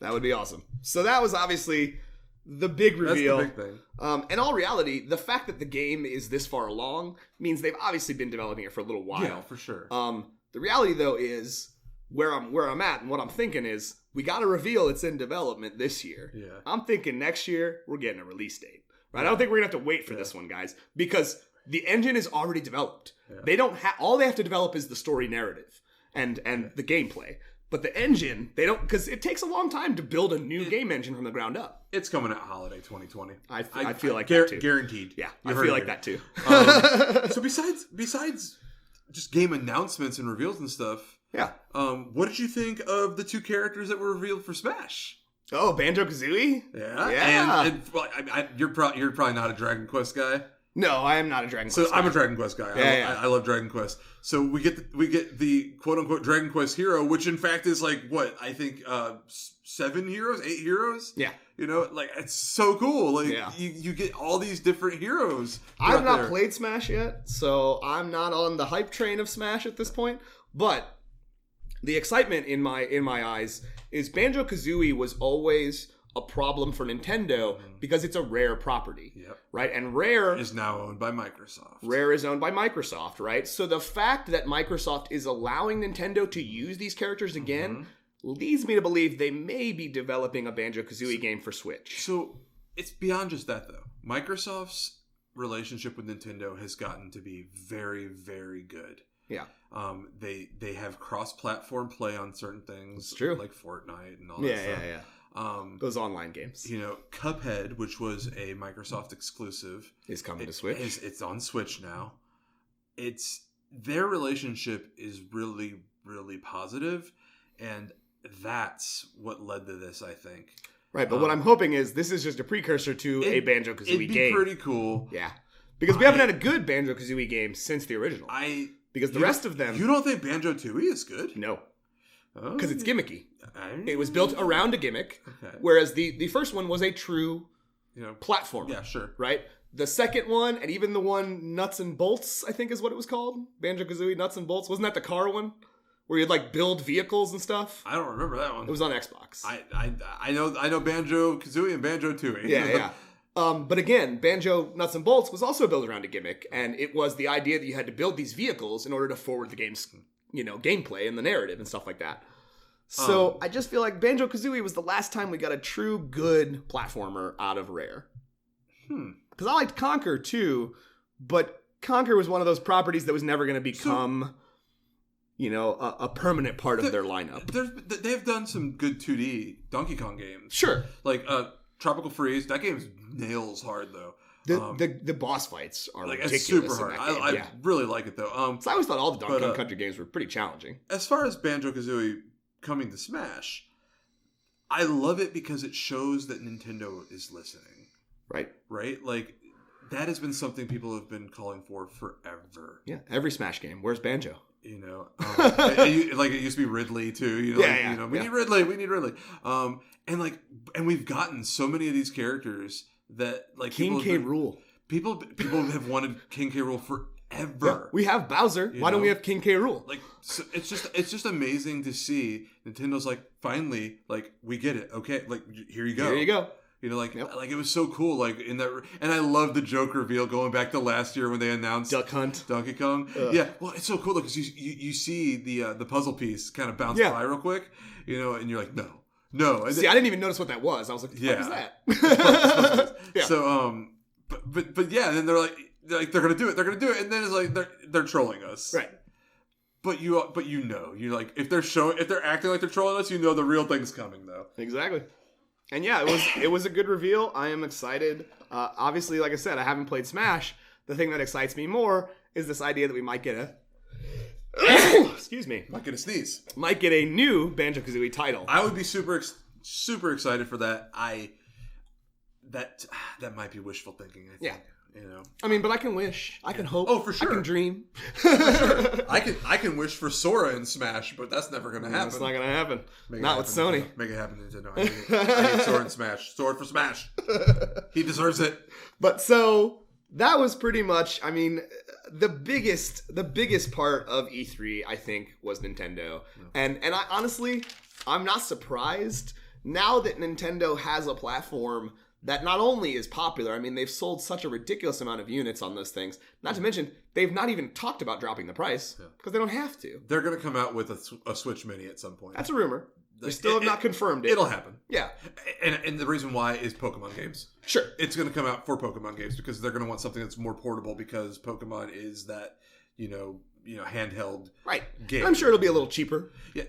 S2: That would be awesome. So that was obviously the big reveal.
S3: That's the big thing.
S2: In all reality, the fact that the game is this far along means they've obviously been developing it for a little while.
S3: Yeah, for sure.
S2: The reality, though, is where I'm at and what I'm thinking is we got to reveal it's in development this year.
S3: Yeah.
S2: I'm thinking next year we're getting a release date. Right? I don't think we're going to have to wait for this one, guys, because the engine is already developed. Yeah. They don't all they have to develop is the story narrative and the gameplay. But the engine, they don't, because it takes a long time to build a new game engine from the ground up.
S3: It's coming out holiday 2020.
S2: I feel like that too.
S3: Guaranteed.
S2: Yeah, I feel like that too.
S3: So besides just game announcements and reveals and stuff, what did you think of the 2 characters that were revealed for Smash?
S2: Oh, Banjo-Kazooie?
S3: Yeah. And you're probably not a Dragon Quest guy.
S2: No, I am not a Dragon Quest guy.
S3: I'm a Dragon Quest guy. I love Dragon Quest. So we get the quote unquote Dragon Quest hero, which in fact is like what I think 7 heroes, 8 heroes.
S2: Yeah,
S3: like it's so cool. Like you get all these different heroes.
S2: I've not played Smash yet, so I'm not on the hype train of Smash at this point. But the excitement in my eyes is Banjo-Kazooie was always a problem for Nintendo because it's a Rare property, right? And Rare
S3: is now owned by Microsoft.
S2: Rare is owned by Microsoft, right? So the fact that Microsoft is allowing Nintendo to use these characters again leads me to believe they may be developing a Banjo-Kazooie game for Switch.
S3: So it's beyond just that, though. Microsoft's relationship with Nintendo has gotten to be very, very good.
S2: Yeah.
S3: They have cross-platform play on certain things.
S2: It's true.
S3: Like Fortnite and all that stuff.
S2: Yeah. Those online games.
S3: Cuphead, which was a Microsoft exclusive,
S2: is coming to Switch.
S3: It's on Switch now. Their relationship is really, really positive, and that's what led to this, I think.
S2: Right, but what I'm hoping is this is just a precursor to a Banjo-Kazooie game.
S3: It'd be pretty cool.
S2: Yeah. Because we haven't had a good Banjo-Kazooie game since the original. Because the rest of them...
S3: You don't think Banjo-Tooie is good?
S2: No. Because it's gimmicky. It was built around a gimmick, whereas the first one was a true platformer.
S3: Yeah, sure.
S2: Right? The second one, and even the one Nuts and Bolts, I think is what it was called. Banjo-Kazooie Nuts and Bolts. Wasn't that the car one? Where you'd like build vehicles and stuff?
S3: I don't remember that one.
S2: It was on Xbox.
S3: I know Banjo-Kazooie and Banjo-Tooie.
S2: Yeah. But again, Banjo Nuts and Bolts was also built around a gimmick, and it was the idea that you had to build these vehicles in order to forward the game's gameplay and the narrative and stuff like that. So I just feel like Banjo-Kazooie was the last time we got a true good platformer out of Rare. Because I liked Conker too, but Conker was one of those properties that was never going to become, a permanent part of their lineup.
S3: They've done some good 2D Donkey Kong games.
S2: Sure.
S3: Like Tropical Freeze. That game's nails hard though.
S2: The boss fights are ridiculous.
S3: It's super hard. I really like it though.
S2: So I always thought all the Donkey Kong Country games were pretty challenging.
S3: As far as Banjo-Kazooie coming to Smash, I love it because it shows that Nintendo is listening.
S2: Right.
S3: Like that has been something people have been calling for forever.
S2: Yeah, every Smash game. Where's Banjo?
S3: You know, like it used to be Ridley too. You know, we need Ridley. We need Ridley. And we've gotten so many of these characters that like
S2: King K. Rool.
S3: People have wanted King K. Rool forever.
S2: Yeah, we have Bowser. Why don't we have King K. Rool?
S3: Like, so it's just amazing to see Nintendo's like finally like we get it. Okay, like here you go.
S2: Here you go.
S3: You know, like it was so cool. Like in that, and I love the joke reveal going back to last year when they announced
S2: Duck Hunt,
S3: Donkey Kong. Yeah, well, it's so cool because you see the puzzle piece kind of bounce by real quick. You know, and you're like, no. And
S2: see, I didn't even notice what that was. I was like, what is
S3: that? Yeah. So but yeah, and then they're like they're gonna do it, and then it's like they're trolling us,
S2: right?
S3: But you know, you're like if they're acting like they're trolling us, you know the real thing's coming though.
S2: Exactly. And yeah, it was a good reveal. I am excited. Obviously, like I said, I haven't played Smash. The thing that excites me more is this idea that we might get a excuse me,
S3: might get a sneeze,
S2: might get a new Banjo-Kazooie title.
S3: I would be super excited for that. That might be wishful thinking. I think.
S2: Yeah.
S3: You know,
S2: I mean, but I can wish, I can hope.
S3: Oh, for sure.
S2: I can dream.
S3: For sure. I can wish for Sora in Smash, but that's never going to happen.
S2: That's not going to happen. Not with Sony.
S3: Make it happen, Nintendo. I need Sora in Smash. Sora for Smash. He deserves it.
S2: But so that was pretty much. I mean, the biggest part of E3, I think, was Nintendo, and I honestly, I'm not surprised now that Nintendo has a platform that not only is popular, I mean, they've sold such a ridiculous amount of units on those things. Not to mention, they've not even talked about dropping the price because they don't have to.
S3: They're going to come out with a Switch Mini at some point.
S2: That's a rumor. They still have not confirmed it.
S3: It'll happen.
S2: Yeah.
S3: And the reason why is Pokemon games.
S2: Sure.
S3: It's going to come out for Pokemon games because they're going to want something that's more portable because Pokemon is that, handheld game.
S2: I'm sure it'll be a little cheaper.
S3: Yeah,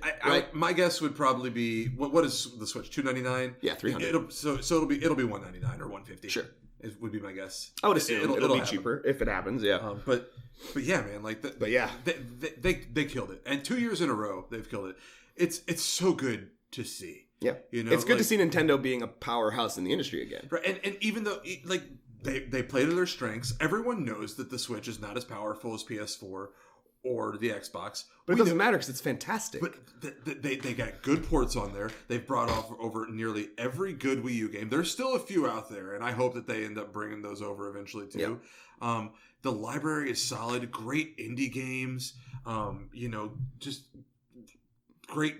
S3: my guess would probably be what is the Switch, $299?
S2: Yeah, $300.
S3: So it'll be $199 or $150.
S2: Sure,
S3: it would be my guess.
S2: I would assume it'll be
S3: happen.
S2: cheaper if it happens. Yeah,
S3: but yeah, man, like they killed it, and 2 years in a row they've killed it. It's so good to see.
S2: Yeah, it's good to see Nintendo being a powerhouse in the industry again.
S3: Right, and even though like they play to their strengths, everyone knows that the Switch is not as powerful as PS4 or the Xbox.
S2: But it doesn't matter because it's fantastic.
S3: But they got good ports on there. They've brought over nearly every good Wii U game. There's still a few out there, and I hope that they end up bringing those over eventually too. Yeah. The library is solid. Great indie games. Just great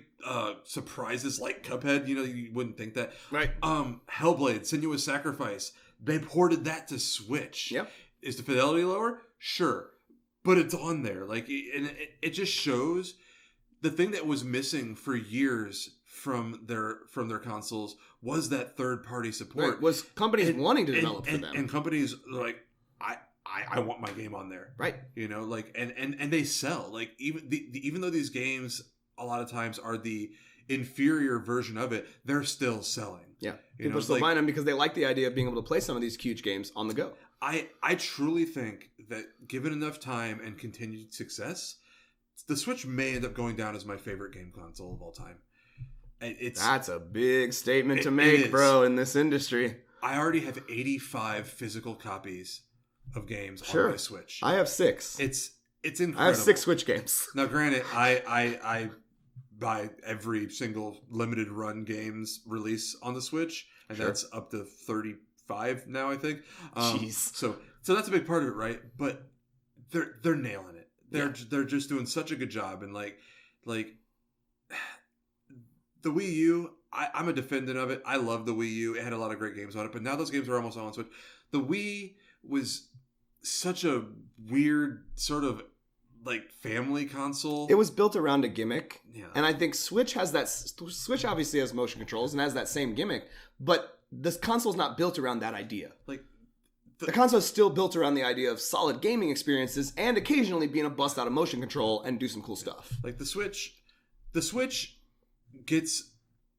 S3: surprises like Cuphead. You wouldn't think that.
S2: Right.
S3: Hellblade, Senua's Sacrifice. They ported that to Switch.
S2: Yep.
S3: Is the fidelity lower? Sure. But it's on there. Like, and it just shows the thing that was missing for years from their consoles was that third party support.
S2: Right. Was companies wanting to develop for them.
S3: And companies like, I want my game on there.
S2: Right.
S3: And they sell. Like, even though these games a lot of times are the inferior version of it, they're still selling.
S2: Yeah. People still buying them because they like the idea of being able to play some of these huge games on the go.
S3: I truly think that given enough time and continued success, the Switch may end up going down as my favorite game console of all time.
S2: That's a big statement to make, bro, in this industry.
S3: I already have 85 physical copies of games on my Switch.
S2: I have 6.
S3: It's incredible.
S2: I have 6 Switch games.
S3: Now, granted, I buy every single limited run games release on the Switch, and that's up to 35 now, I think.
S2: Jeez.
S3: So that's a big part of it, right? But they're nailing it. They're just doing such a good job, and like the Wii U. I'm a defendant of it. I love the Wii U. It had a lot of great games on it, but now those games are almost all on Switch. The Wii was such a weird sort of like family console.
S2: It was built around a gimmick.
S3: Yeah.
S2: And I think Switch has that. Switch obviously has motion controls and has that same gimmick, but this console's not built around that idea. Like the console is still built around the idea of solid gaming experiences and occasionally being able to bust out a motion control and do some cool stuff.
S3: Like the Switch gets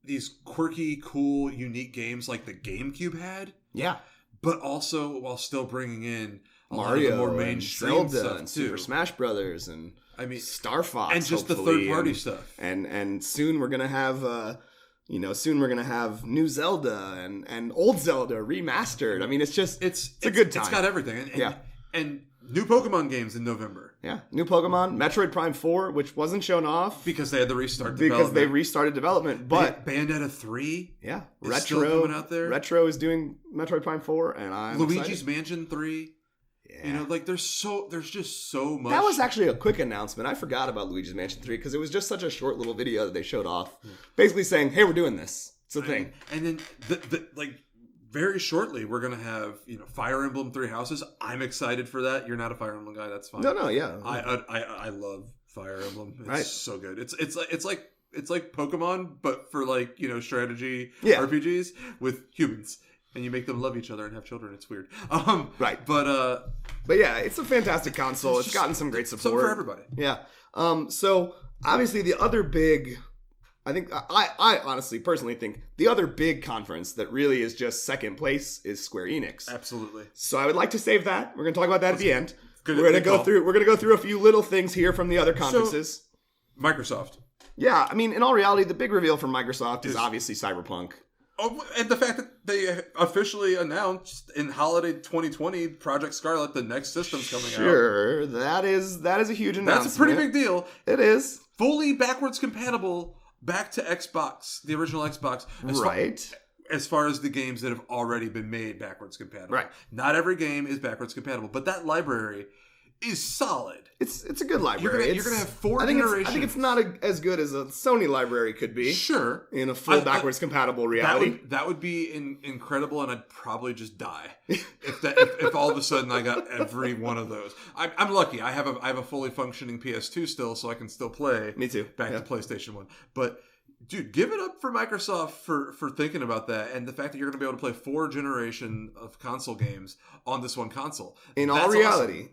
S3: these quirky, cool, unique games like the GameCube had.
S2: Yeah.
S3: But also while still bringing in
S2: Mario,
S3: more mainstream
S2: Zelda,
S3: stuff
S2: and
S3: too.
S2: Super Smash Brothers, and Star Fox,
S3: and just the third party stuff.
S2: And soon we're gonna have You know, soon we're gonna have new Zelda and old Zelda remastered. I mean, it's a good time.
S3: It's got everything. And new Pokemon games in November.
S2: Yeah, new Pokemon, Metroid Prime 4, which wasn't shown off
S3: because they had to restart
S2: development. Because they restarted development, but
S3: Bayonetta 3,
S2: yeah,
S3: is still coming out there.
S2: Retro is doing Metroid Prime 4, and I'm
S3: Luigi's
S2: excited.
S3: Mansion 3. Yeah. You know, like there's just so much.
S2: That was actually a quick announcement. I forgot about Luigi's Mansion 3 because it was just such a short little video that they showed off, basically saying, "Hey, we're doing this. It's a thing."
S3: And then like very shortly we're gonna have Fire Emblem 3 Houses. I'm excited for that. You're not a Fire Emblem guy. That's fine.
S2: No, yeah.
S3: I love Fire Emblem. It's
S2: right.
S3: so good. It's like Pokemon, but for like strategy RPGs with humans. And you make them love each other and have children. It's weird.
S2: Right.
S3: But
S2: yeah, it's a fantastic console. It's gotten some great support.
S3: Something for everybody.
S2: Yeah. So obviously the other big, I think, I honestly personally think the other big conference that really is just second place is Square Enix.
S3: Absolutely.
S2: So I would like to save that. We're going to talk about that at the end.
S3: Good.
S2: We're going to go through a few little things here from the other conferences.
S3: So, Microsoft.
S2: Yeah, I mean, in all reality, the big reveal from Microsoft is obviously Cyberpunk.
S3: Oh, and the fact that they officially announced in holiday 2020 Project Scarlet, the next system's coming out.
S2: Sure, that is a huge announcement.
S3: That's a pretty big deal.
S2: It is.
S3: Fully backwards compatible back to Xbox, the original Xbox. As far as the games that have already been made backwards compatible.
S2: Right.
S3: Not every game is backwards compatible, but that library is solid.
S2: It's a good library.
S3: You're gonna have 4 generations.
S2: I think it's not as good as a Sony library could be.
S3: Sure.
S2: In a full backwards compatible reality.
S3: That would be incredible, and I'd probably just die if all of a sudden I got every one of those. I'm lucky. I have a fully functioning PS2 still, so I can still play.
S2: Me too.
S3: Back to PlayStation 1, but. Dude, give it up for Microsoft for thinking about that, and the fact that you're going to be able to play 4 generation of console games on this one console.
S2: In all reality,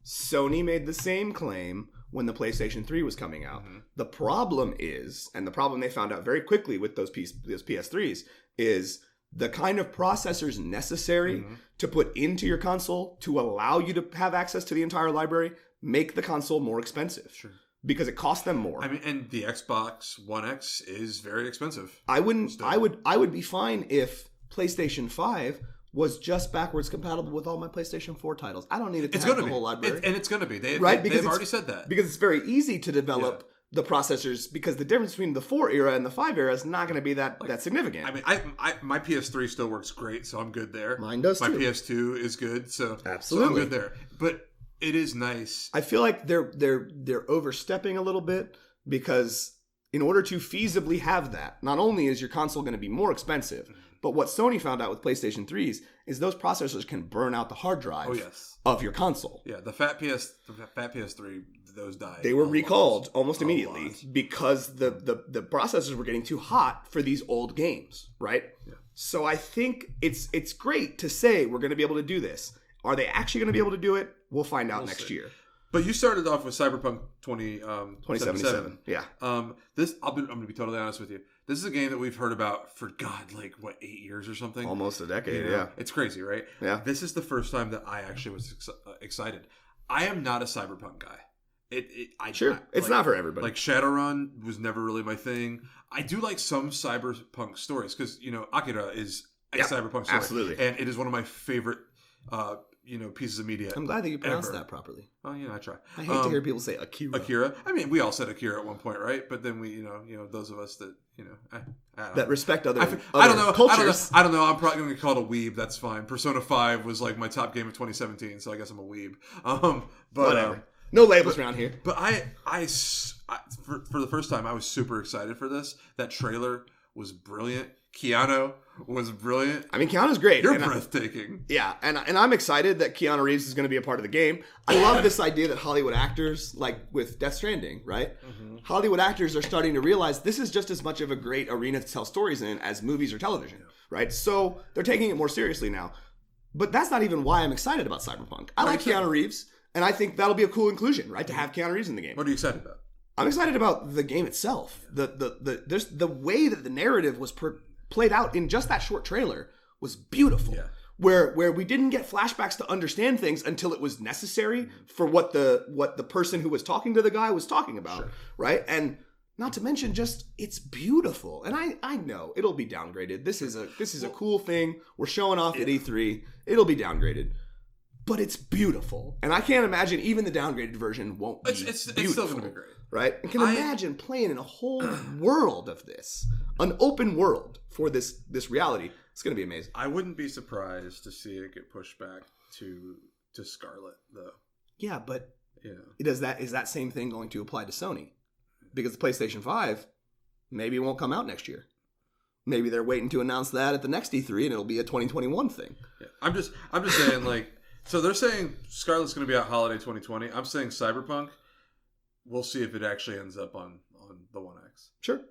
S2: Sony made the same claim when the PlayStation 3 was coming out. Mm-hmm. The problem is, and the problem they found out very quickly with those PS3s, is the kind of processors necessary to put into your console to allow you to have access to the entire library make the console more expensive.
S3: Sure.
S2: Because it costs them more.
S3: I mean, and the Xbox One X is very expensive.
S2: I would be fine if PlayStation 5 was just backwards compatible with all my PlayStation 4 titles. I don't need it to have the whole library.
S3: And it's going to be. They've already said that.
S2: Because it's very easy to develop the processors, because the difference between the 4 era and the 5 era is not going to be that significant.
S3: I mean, my PS3 still works great, so I'm good there.
S2: Mine does too.
S3: My PS2 is good, so
S2: absolutely.
S3: So I'm good there. But it is nice.
S2: I feel like they're overstepping a little bit, because in order to feasibly have that, not only is your console going to be more expensive, but what Sony found out with PlayStation 3s is those processors can burn out the hard drive of your console.
S3: Yeah, the fat PS3, those died.
S2: They were recalled almost immediately because the processors were getting too hot for these old games, right? Yeah. So I think it's great to say we're going to be able to do this. Are they actually going to be able to do it? We'll find out next year.
S3: But you started off with Cyberpunk 2077.
S2: Yeah.
S3: I'm going to be totally honest with you. This is a game that we've heard about for 8 years or something?
S2: Almost a decade, yeah.
S3: It's crazy, right?
S2: Yeah.
S3: This is the first time that I actually was excited. I am not a Cyberpunk guy.
S2: It's not for everybody.
S3: Like Shadowrun was never really my thing. I do like some cyberpunk stories because Akira is a cyberpunk story,
S2: absolutely,
S3: and it is one of my favorite pieces of media.
S2: I'm glad that you pronounced that properly.
S3: Oh, I try.
S2: I hate to hear people say Akira.
S3: Akira. I mean, we all said Akira at one point, right? But then we, those of us that
S2: that respect other
S3: I don't know
S2: cultures.
S3: I don't know. I'm probably going to call it a weeb. That's fine. Persona 5 was like my top game of 2017, so I guess I'm a weeb. But
S2: whatever. No labels around here.
S3: But for the first time, I was super excited for this. That trailer was brilliant. Keanu was brilliant.
S2: I mean, Keanu's great.
S3: You're breathtaking.
S2: And I'm excited that Keanu Reeves is going to be a part of the game. I love this idea that Hollywood actors, like with Death Stranding, right? Mm-hmm. Hollywood actors are starting to realize this is just as much of a great arena to tell stories in as movies or television, right? So they're taking it more seriously now. But that's not even why I'm excited about Cyberpunk. I like Keanu Reeves, and I think that'll be a cool inclusion, right? To have Keanu Reeves in the game.
S3: What are you excited about?
S2: I'm excited about the game itself. There's the way that the narrative was played out in just that short trailer was beautiful. Yeah. Where we didn't get flashbacks to understand things until it was necessary for what the person who was talking to the guy was talking about, right? And Not to mention just it's beautiful. And I know it'll be downgraded. This is a cool thing. We're showing off at E3. It'll be downgraded. But it's beautiful. And I can't imagine even the downgraded version won't be
S3: It's
S2: beautiful.
S3: still going to be great.
S2: Right? I can imagine playing in a whole world of this. An open world for this reality. It's going to be amazing.
S3: I wouldn't be surprised to see it get pushed back to Scarlet, though.
S2: Yeah, but
S3: Yeah.
S2: is that same thing going to apply to Sony? Because the PlayStation 5 maybe it won't come out next year. Maybe they're waiting to announce that at the next E3 and it'll be a 2021 thing.
S3: Yeah. I'm just saying, like, so they're saying Scarlet's going to be out holiday 2020. I'm saying Cyberpunk. We'll see if it actually ends up on the One X.
S2: Sure.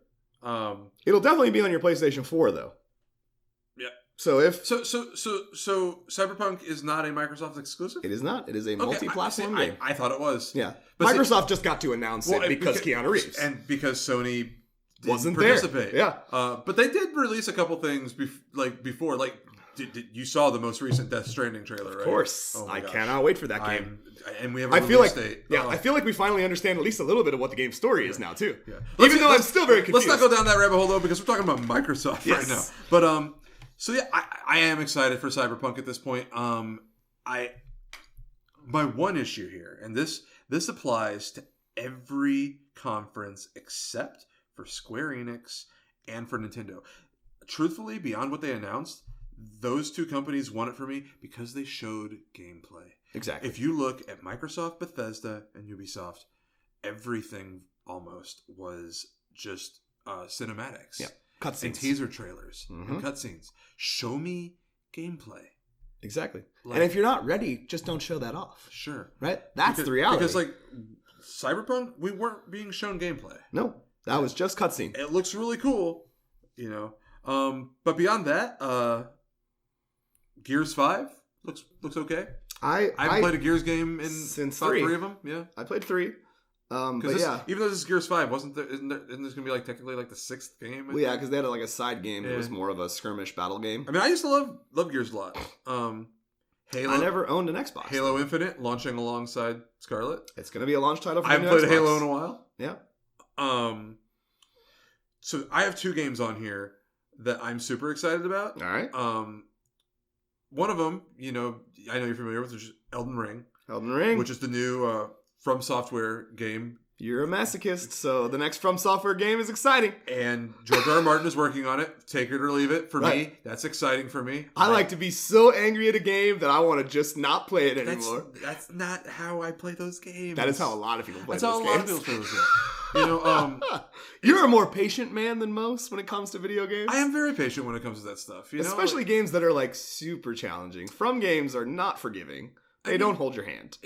S2: It'll definitely be on your PlayStation 4 though.
S3: Yeah.
S2: So
S3: Cyberpunk is not a Microsoft exclusive?
S2: It is not. It is a multi-platform game.
S3: I thought it was.
S2: Yeah.
S3: But
S2: Microsoft just got to announce it because Keanu Reeves.
S3: And because Sony
S2: wasn't
S3: participate.
S2: there. Yeah.
S3: But they did release a couple things before. Like, you saw the most recent Death Stranding trailer, right?
S2: Of course.
S3: Oh
S2: I
S3: gosh.
S2: cannot wait for that game.
S3: And we have a release date.
S2: Yeah, I feel like we finally understand at least a little bit of what the game's story is now, too.
S3: Yeah.
S2: Even though I'm still very confused.
S3: Let's not go down that rabbit hole, though, because we're talking about Microsoft right now. But, so yeah, I am excited for Cyberpunk at this point. My one issue here, and this applies to every conference except for Square Enix and for Nintendo. Truthfully, beyond what they announced, those two companies won it for me because they showed gameplay.
S2: Exactly.
S3: If you look at Microsoft, Bethesda, and Ubisoft, everything almost was just cinematics.
S2: Yeah. Cutscenes.
S3: And teaser trailers and cutscenes. Show me gameplay.
S2: Exactly. And if you're not ready, just don't show that off.
S3: Sure.
S2: Right? That's the reality.
S3: Because, like, Cyberpunk, we weren't being shown gameplay.
S2: No. That was just cutscene.
S3: It looks really cool, you know. But beyond that, Gears 5 looks okay. I haven't played a Gears game since three of them. Yeah.
S2: I played 3. But
S3: even though this is Gears 5, isn't this going to be like technically like the 6th game?
S2: Well, yeah, because they had like a side game that was more of a skirmish battle game.
S3: I mean, I used to love Gears a lot. Halo.
S2: I never owned an Xbox.
S3: Halo Infinite launching alongside Scarlet.
S2: It's going to be a launch title for
S3: I haven't played Halo in a while.
S2: Yeah.
S3: So I have 2 games on here that I'm super excited about.
S2: All right.
S3: One of them, you know, I know you're familiar with, which is Elden Ring.
S2: Elden Ring.
S3: Which is the new From Software game.
S2: You're a masochist, so the next From Software game is exciting.
S3: And George R. R. Martin is working on it. Take it or leave it. For me, that's exciting for me.
S2: I like to be so angry at a game that I want to just not play it anymore.
S3: That's not how I play those games.
S2: That is how a lot of people play
S3: that's
S2: those
S3: how
S2: games.
S3: a lot of people play those games. You know,
S2: you're a more patient man than most when it comes to video games.
S3: I am very patient when it comes to that stuff.
S2: Especially games that are like super challenging. From games are not forgiving. They don't hold your hand.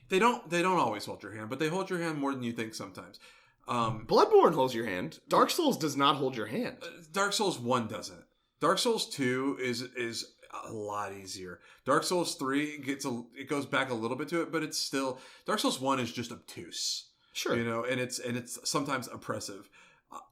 S3: They don't always hold your hand, but they hold your hand more than you think sometimes.
S2: Bloodborne holds your hand. Dark Souls does not hold your hand.
S3: Dark Souls 1 doesn't. Dark Souls 2 is a lot easier. Dark Souls 3 it goes back a little bit to it, but it's still Dark Souls 1 is just obtuse.
S2: Sure.
S3: You know, and it's sometimes oppressive.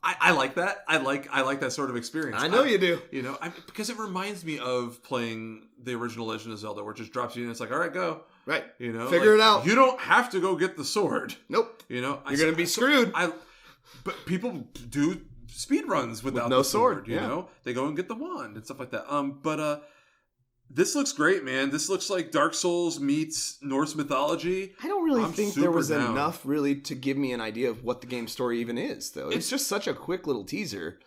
S3: I like that. I like that sort of experience.
S2: I know you do.
S3: You know, because it reminds me of playing the original Legend of Zelda, where it just drops you in and it's like, all right, go.
S2: Right.
S3: You know,
S2: figure it out.
S3: You don't have to go get the sword.
S2: Nope.
S3: You know,
S2: you're gonna be screwed.
S3: But people do speed runs without
S2: no
S3: the sword.
S2: Yeah.
S3: You know, they go and get the wand and stuff like that. But this looks great, man. This looks like Dark Souls meets Norse mythology.
S2: I don't really think there was
S3: down.
S2: enough really to give me an idea of what the game story even is, though. It's just such a quick little teaser.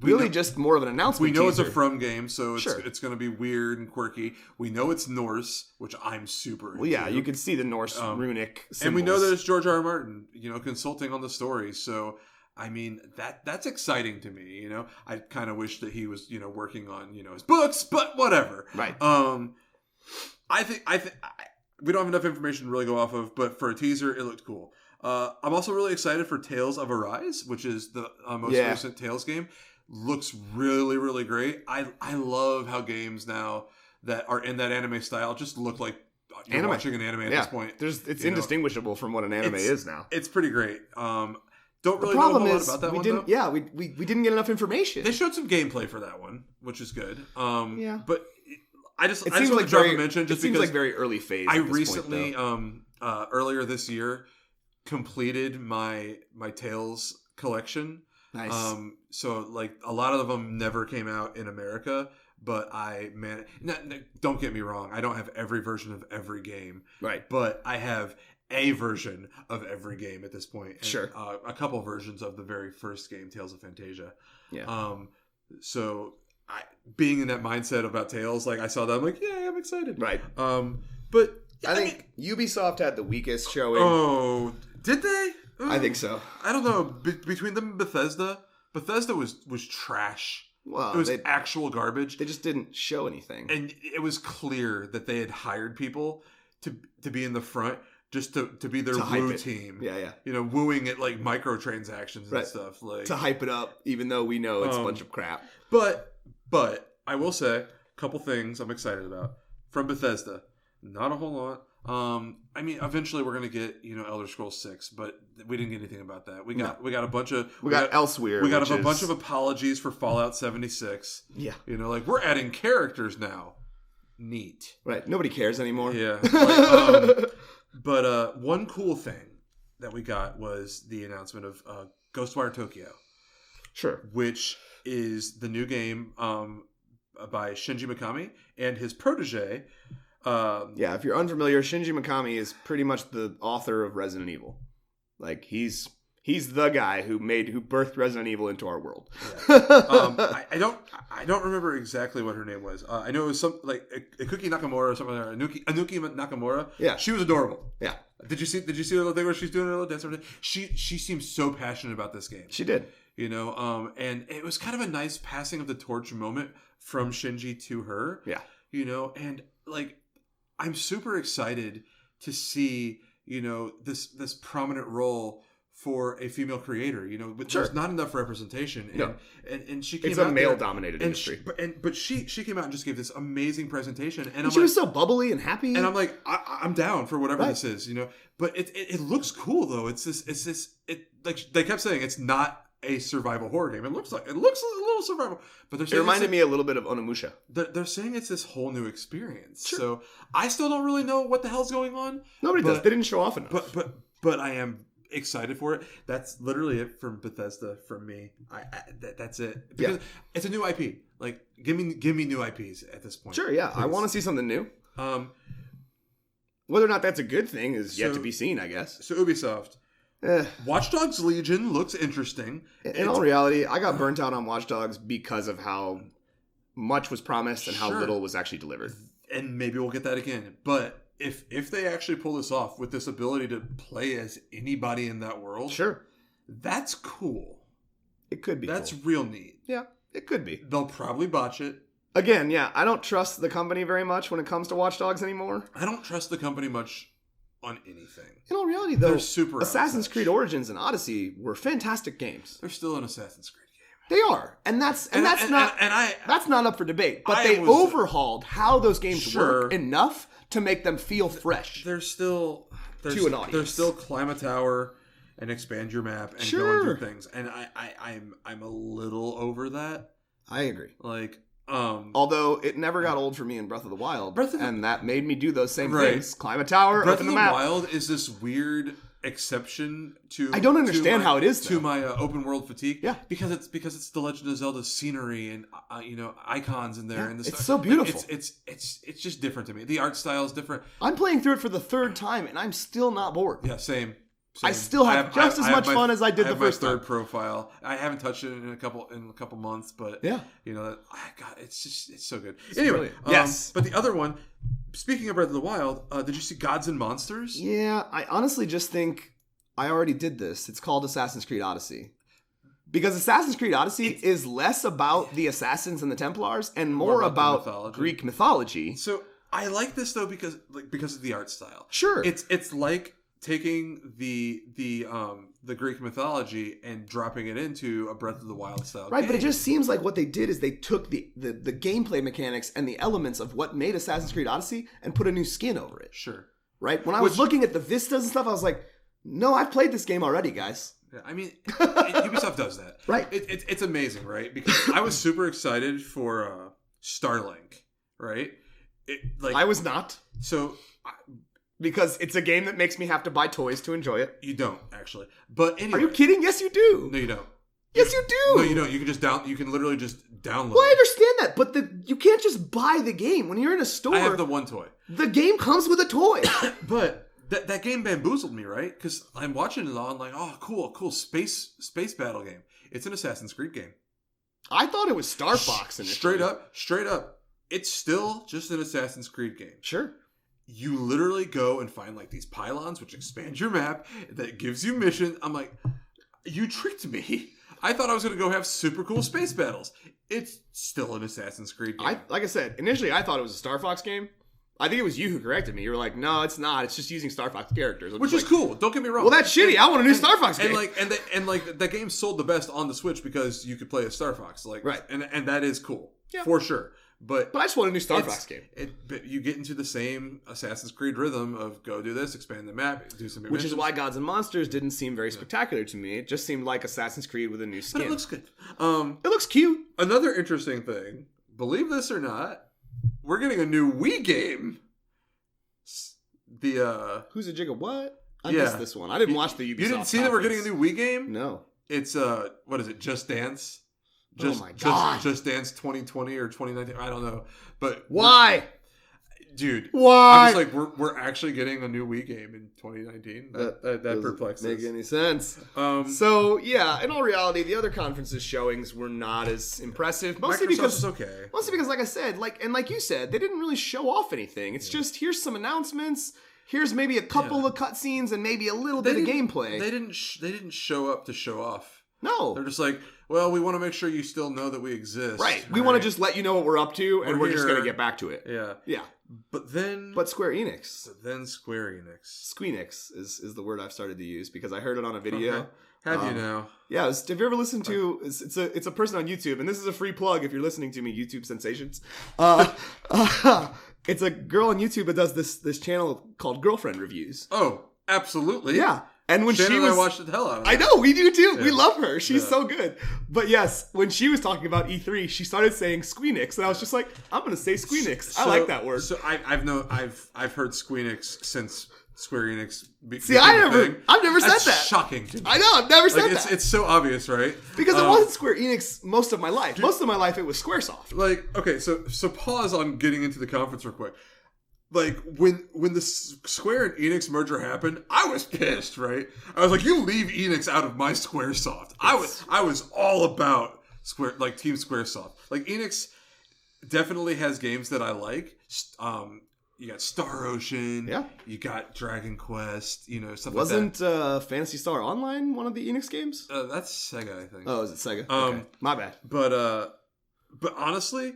S2: Really just more of an announcement
S3: We know
S2: teaser.
S3: it's a From game, so it's going to be weird and quirky. We know it's Norse, which I'm super into.
S2: Well, yeah, you can see the Norse runic symbols.
S3: And we know that it's George R. R. Martin, you know, consulting on the story. So, I mean, that's exciting to me, you know. I kind of wish that he was, you know, working on, you know, his books, but whatever.
S2: Right.
S3: I think we don't have enough information to really go off of, but for a teaser, it looked cool. I'm also really excited for Tales of Arise, which is the most recent Tales game. Looks really, really great. I love how games now that are in that anime style just look like you're watching an anime at this point.
S2: It's indistinguishable from what an anime is now.
S3: It's pretty great. Don't really know a whole lot about that one, though.
S2: Yeah, we didn't get enough information.
S3: They showed some gameplay for that one, which is good. But I just want to drop a mention just because
S2: seems like very early phase.
S3: I recently, earlier this year, completed my Tales collection.
S2: Nice.
S3: So like a lot of them never came out in America, but don't get me wrong, I don't have every version of every game,
S2: right?
S3: But I have a version of every game at this point. And,
S2: sure.
S3: A couple versions of the very first game, Tales of Fantasia.
S2: Yeah.
S3: So being in that mindset about Tales, like I saw that, I'm like, yeah, I'm excited.
S2: Right.
S3: But
S2: I think Ubisoft had the weakest showing.
S3: Oh, did they?
S2: I think so.
S3: I don't know. Between them and Bethesda was trash.
S2: Well,
S3: it was actual garbage.
S2: They just didn't show anything,
S3: and it was clear that they had hired people to be in the front just to be their woo team.
S2: Yeah.
S3: You know, wooing it like microtransactions and stuff, like
S2: to hype it up, even though we know it's a bunch of crap.
S3: But I will say a couple things I'm excited about from Bethesda. Not a whole lot. I mean, eventually we're gonna get Elder Scrolls 6, but we didn't get anything about that. We got a bunch of
S2: Elsewhere.
S3: We got a bunch of apologies for Fallout 76.
S2: Yeah,
S3: like we're adding characters now. Neat,
S2: right? Nobody cares anymore.
S3: Yeah, but one cool thing that we got was the announcement of Ghostwire Tokyo.
S2: Sure,
S3: which is the new game by Shinji Mikami and his protege.
S2: If you're unfamiliar, Shinji Mikami is pretty much the author of Resident Evil. Like he's the guy who birthed Resident Evil into our world.
S3: Yeah. I don't remember exactly what her name was. I know it was some like Ikuki Nakamura or something like that. Anuki Nakamura.
S2: Yeah,
S3: she was adorable.
S2: Yeah.
S3: Did you see the little thing where she's doing a little dance? She seems so passionate about this game.
S2: She did.
S3: And it was kind of a nice passing of the torch moment from Shinji to her.
S2: Yeah.
S3: And like. I'm super excited to see, this prominent role for a female creator. But
S2: sure.
S3: There's not enough representation. And she came
S2: it's
S3: out
S2: a male-dominated industry.
S3: But she came out and just gave this amazing presentation. And
S2: she was so bubbly and happy.
S3: And I'm like, I'm down for whatever this is, But it looks cool though. It's this. Like they kept saying, it's not a survival horror game. It looks a little survival, but it
S2: reminded me a little bit of Onimusha.
S3: They're saying it's this whole new experience. Sure. So I still don't really know what the hell's going on.
S2: Nobody does. They didn't show off enough.
S3: But I am excited for it. That's literally it from Bethesda from me. That's it. Because it's a new IP. Like give me new IPs at this point.
S2: Sure, yeah. Please. I want to see something new. Whether or not that's a good thing is yet to be seen, I guess.
S3: So Ubisoft. Watch Dogs Legion looks interesting.
S2: In all reality, I got burnt out on Watch Dogs because of how much was promised and how little was actually delivered.
S3: And maybe we'll get that again. But if they actually pull this off with this ability to play as anybody in that world,
S2: sure,
S3: that's cool.
S2: It could be.
S3: That's real neat.
S2: Yeah, it could be.
S3: They'll probably botch it.
S2: Again, yeah, I don't trust the company very much when it comes to Watch Dogs anymore.
S3: I don't trust the company much on anything.
S2: In all reality, though,
S3: they're super
S2: Assassin's Creed Origins and Odyssey were fantastic games.
S3: They're still an Assassin's Creed game.
S2: They are, and that's not up for debate. But they overhauled how those games work enough to make them feel fresh.
S3: They're still
S2: to an audience.
S3: They're still climb a tower and expand your map and go into things. And I'm a little over that.
S2: I agree.
S3: Like.
S2: Although it never got old for me in Breath of the Wild, and that made me do those same things: climb a tower,
S3: Breath
S2: open
S3: of
S2: the map.
S3: Wild is this weird exception to.
S2: I don't understand how it is
S3: to my open world fatigue.
S2: Yeah,
S3: because it's the Legend of Zelda scenery and icons in there, and
S2: it's so beautiful.
S3: It's just different to me. The art style is different.
S2: I'm playing through it for the third time, and I'm still not bored.
S3: Yeah, same.
S2: I still have just as much fun as I did the first time.
S3: I have my third profile. I haven't touched it in a couple months, but it's so good. Anyway, yes. But the other one, speaking of Breath of the Wild, did you see Gods and Monsters?
S2: Yeah, I honestly just think I already did this. It's called Assassin's Creed Odyssey. Because Assassin's Creed Odyssey is less about the Assassins and the Templars and more about Greek mythology.
S3: So I like this though because of the art style.
S2: Sure,
S3: it's like taking the Greek mythology and dropping it into a Breath of the Wild style
S2: right
S3: game.
S2: But it just seems like what they did is they took the gameplay mechanics and the elements of what made Assassin's Creed Odyssey and put a new skin over it.
S3: Sure.
S2: Right? When I was looking at the vistas and stuff, I was like, no, I've played this game already, guys.
S3: Yeah, I mean, Ubisoft does that.
S2: Right.
S3: It's amazing, right? Because I was super excited for Starlink, right?
S2: I was not.
S3: So
S2: because it's a game that makes me have to buy toys to enjoy it.
S3: You don't actually, but anyway.
S2: Are you kidding? Yes, you do.
S3: No, you don't.
S2: Yes, you do.
S3: No, you don't. You can just You can literally just download.
S2: Well, I understand that, but you can't just buy the game when you're in a store.
S3: I have the one toy.
S2: The game comes with a toy.
S3: But that game bamboozled me, right? Because I'm watching it all. I'm like, oh, cool, space battle game. It's an Assassin's Creed game.
S2: I thought it was Star Fox initially.
S3: Straight up. It's still just an Assassin's Creed game.
S2: Sure.
S3: You literally go and find like these pylons, which expand your map, that gives you missions. I'm like, you tricked me. I thought I was going to go have super cool space battles. It's still an Assassin's Creed game.
S2: Like I said, initially I thought it was a Star Fox game. I think it was you who corrected me. You were like, no, it's not. It's just using Star Fox characters.
S3: Which is cool. Don't get me wrong.
S2: Well, that's shitty. I want a new Star Fox game.
S3: And that game sold the best on the Switch because you could play as Star Fox. Like,
S2: right.
S3: And that is cool.
S2: Yeah.
S3: For sure. But
S2: I just want a new Star Fox game.
S3: But you get into the same Assassin's Creed rhythm of go do this, expand the map, do some.
S2: Which is why Gods and Monsters didn't seem very spectacular to me. It just seemed like Assassin's Creed with a new skin.
S3: But it looks good.
S2: It looks cute.
S3: Another interesting thing, believe this or not, we're getting a new Wii game.
S2: Who's a Jig of what? I missed this one. I didn't watch the Ubisoft.
S3: You didn't see that we're getting a new Wii game?
S2: No.
S3: It's what is it? Just Dance.
S2: Oh my god!
S3: Just Dance 2020 or 2019. I don't know, but
S2: why,
S3: dude?
S2: Why?
S3: I'm just like we're actually getting a new Wii game in 2019. That perplexes.
S2: Make any sense? So yeah, in all reality, the other conferences showings were not as impressive. Mostly because like I said, like you said, they didn't really show off anything. It's just here's some announcements. Here's maybe a couple of cutscenes and maybe a little bit of gameplay.
S3: They didn't show up to show off.
S2: No,
S3: they're just like, well, we want to make sure you still know that we exist.
S2: Right. We want to just let you know what we're up to, and we're just going to get back to it.
S3: Yeah.
S2: Yeah.
S3: But
S2: Square Enix.
S3: Squeenix
S2: is the word I've started to use because I heard it on a video.
S3: Okay. Have you now?
S2: Yeah. Have you ever listened to? It's a person on YouTube, and this is a free plug if you're listening to me, YouTube sensations. It's a girl on YouTube that does this channel called Girlfriend Reviews.
S3: Oh, absolutely.
S2: Yeah. And when
S3: Shannon and I watched the hell out of it.
S2: I know, we do too. Yeah. We love her. She's so good. But yes, when she was talking about E3, she started saying Squeenix, and I was just like, I'm going to say Squeenix. I like that word.
S3: So I've heard Squeenix since Square Enix.
S2: I've never said that.
S3: That's shocking to me.
S2: I know, I've never said that.
S3: It's so obvious, right? Because
S2: it wasn't Square Enix most of my life. Most of my life, it was Squaresoft.
S3: Like, okay, so pause on getting into the conference real quick. Like, when the Square and Enix merger happened, I was pissed, right? I was like, you leave Enix out of my Squaresoft. I was all about Team Squaresoft. Like, Enix definitely has games that I like. You got Star Ocean. Yeah. You got Dragon Quest, stuff like that.
S2: Wasn't Phantasy Star Online one of the Enix games?
S3: That's Sega, I think.
S2: Oh, is it Sega? Okay. My bad.
S3: But honestly,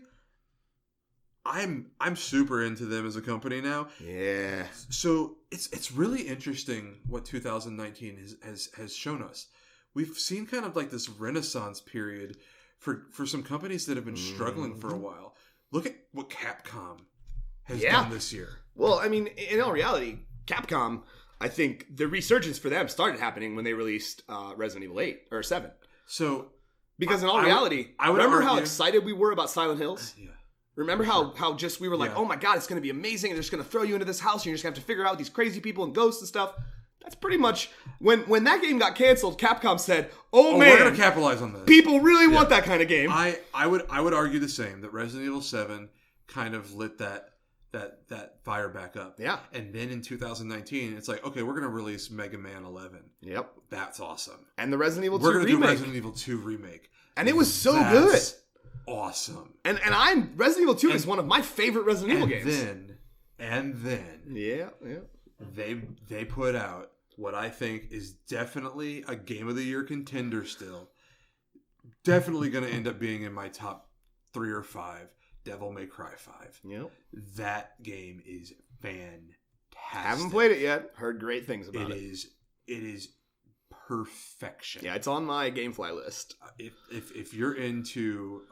S3: I'm super into them as a company now.
S2: Yeah.
S3: So it's really interesting what 2019 has shown us. We've seen kind of like this renaissance period for some companies that have been struggling for a while. Look at what Capcom has done this year.
S2: Well, I mean, in all reality, Capcom, I think the resurgence for them started happening when they released Resident Evil 8 or 7.
S3: So,
S2: because in all reality,
S3: I would
S2: remember
S3: argue,
S2: how excited we were about Silent Hills?
S3: Yeah.
S2: Remember how just we were like, oh my god, it's going to be amazing. They're just going to throw you into this house and you're just going to have to figure out these crazy people and ghosts and stuff. That's pretty much when that game got canceled, Capcom said, oh man,
S3: we're going to capitalize on this.
S2: People really want that kind of game.
S3: I would argue the same, that Resident Evil 7 kind of lit that fire back up.
S2: Yeah.
S3: And then in 2019, it's like, okay, we're going to release Mega Man 11.
S2: Yep.
S3: That's awesome.
S2: And the Resident Evil 2
S3: remake. We're going to do Resident Evil 2 remake.
S2: And it was so good.
S3: Awesome.
S2: And Resident Evil 2 is one of my favorite Resident Evil games.
S3: And then
S2: yeah.
S3: They put out what I think is definitely a Game of the Year contender still. Definitely going to end up being in my top 3 or 5. Devil May Cry 5.
S2: Yep.
S3: That game is fantastic.
S2: Haven't played it yet. Heard great things about it.
S3: It is perfection.
S2: Yeah, it's on my GameFly list.
S3: If you're into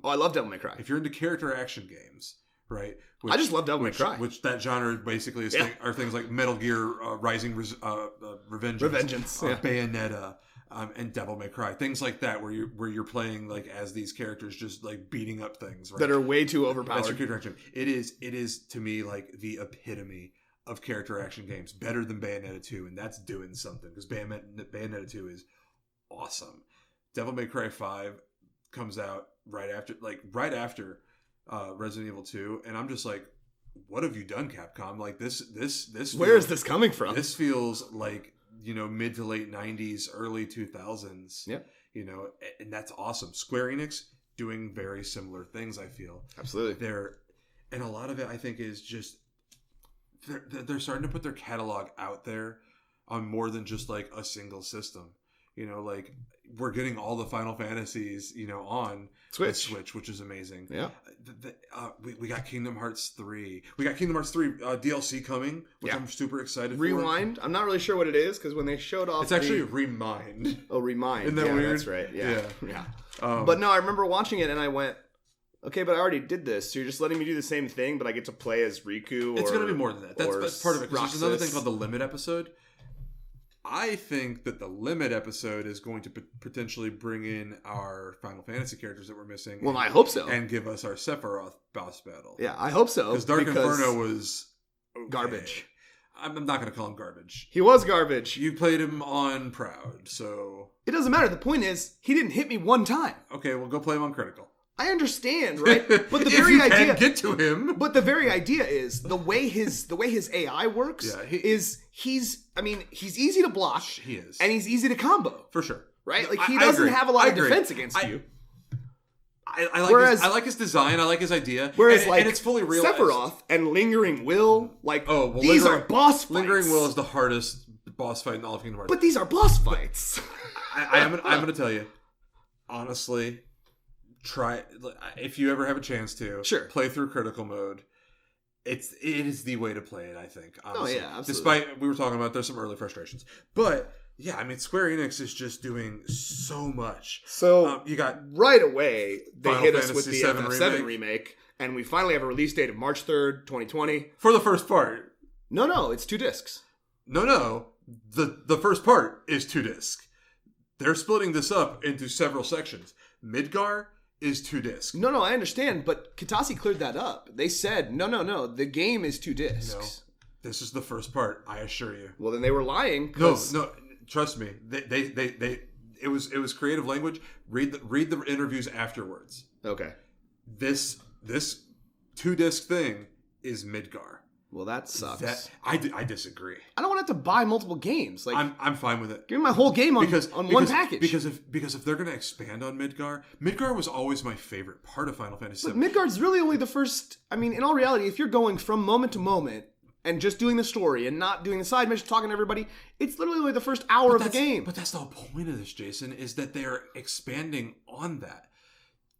S2: I love Devil May Cry.
S3: If you're into character action games, right?
S2: I just love Devil May Cry.
S3: Which that genre basically is are things like Metal Gear Rising Revengeance, Bayonetta, and Devil May Cry, things like that, where you're playing like as these characters just like beating up things, right?
S2: That are way too overpowered.
S3: That's your character action. It is to me like the epitome of character action games, better than Bayonetta 2, and that's doing something because Bayonetta 2 is awesome. Devil May Cry 5 comes out right after Resident Evil 2, and I'm just like, what have you done, Capcom? Like this
S2: Where is this coming from?
S3: This feels like, mid to late 90s, early 2000s.
S2: Yep.
S3: And that's awesome. Square Enix doing very similar things, I feel.
S2: Absolutely.
S3: And a lot of it, I think, is just they're starting to put their catalog out there on more than just like a single system. Like we're getting all the Final Fantasies, on Switch, which is amazing.
S2: Yeah.
S3: We got Kingdom Hearts 3. We got Kingdom Hearts 3 DLC coming, which I'm super excited for.
S2: Rewind. I'm not really sure what it is because when they showed off,
S3: it's actually Remind.
S2: Oh, Remind.
S3: Isn't that weird?
S2: That's right. Yeah.
S3: Yeah.
S2: But no, I remember watching it and I went, okay, but I already did this. So you're just letting me do the same thing, but I get to play as Riku.
S3: It's going to be more than that. That's part of it. There's another thing called the Limit episode. I think that the Limit episode is going to potentially bring in our Final Fantasy characters that we're missing.
S2: Well, I hope so.
S3: And give us our Sephiroth boss battle.
S2: Yeah, I hope so.
S3: Because Dark Inferno was
S2: garbage.
S3: I'm not going to call him garbage.
S2: He was garbage.
S3: You played him on Proud, so...
S2: It doesn't matter. The point is, he didn't hit me one time.
S3: Okay, well, go play him on Critical.
S2: I understand, right? But the
S3: if
S2: very
S3: you
S2: idea
S3: can get to him.
S2: But the very idea is the way his AI works is he's easy to block.
S3: He is.
S2: And he's easy to combo.
S3: For sure.
S2: Right? Like he doesn't have a lot of defense against you.
S3: I like his design. I like his idea.
S2: Whereas
S3: and it's fully realized.
S2: Sephiroth and Lingering Will, these are boss fights.
S3: Lingering Will is the hardest boss fight in all of Kingdom Hearts.
S2: But these are boss fights.
S3: I'm going to tell you, honestly, try if you ever have a chance to play through critical mode. It is the way to play it, I think. Honestly.
S2: Oh yeah, absolutely.
S3: Despite we were talking about there's some early frustrations, but yeah, I mean Square Enix is just doing so much.
S2: So
S3: you got
S2: right away they
S3: Final
S2: hit us
S3: Fantasy
S2: with the FF7 remake, and we finally have a release date of March 3rd, 2020
S3: for the first part.
S2: No, it's 2 discs.
S3: No, the first part is 2 discs. They're splitting this up into several sections. Midgar is 2 discs.
S2: No, I understand, but Kitase cleared that up. They said, no, the game is 2 discs.
S3: No, this is the first part, I assure you.
S2: Well, then they were lying.
S3: No, trust me. It was creative language. Read the interviews afterwards.
S2: Okay.
S3: This 2-disc thing is Midgar.
S2: Well, that sucks.
S3: I disagree.
S2: I don't want to have to buy multiple games. Like
S3: I'm fine with it.
S2: Give me my whole game on one package.
S3: Because if they're going to expand on Midgar was always my favorite part of Final Fantasy VII.
S2: But Midgar's really only the first. I mean, in all reality, if you're going from moment to moment and just doing the story and not doing the side mission, talking to everybody, it's literally only the first hour of the game.
S3: But that's the whole point of this, Jason, is that they're expanding on that.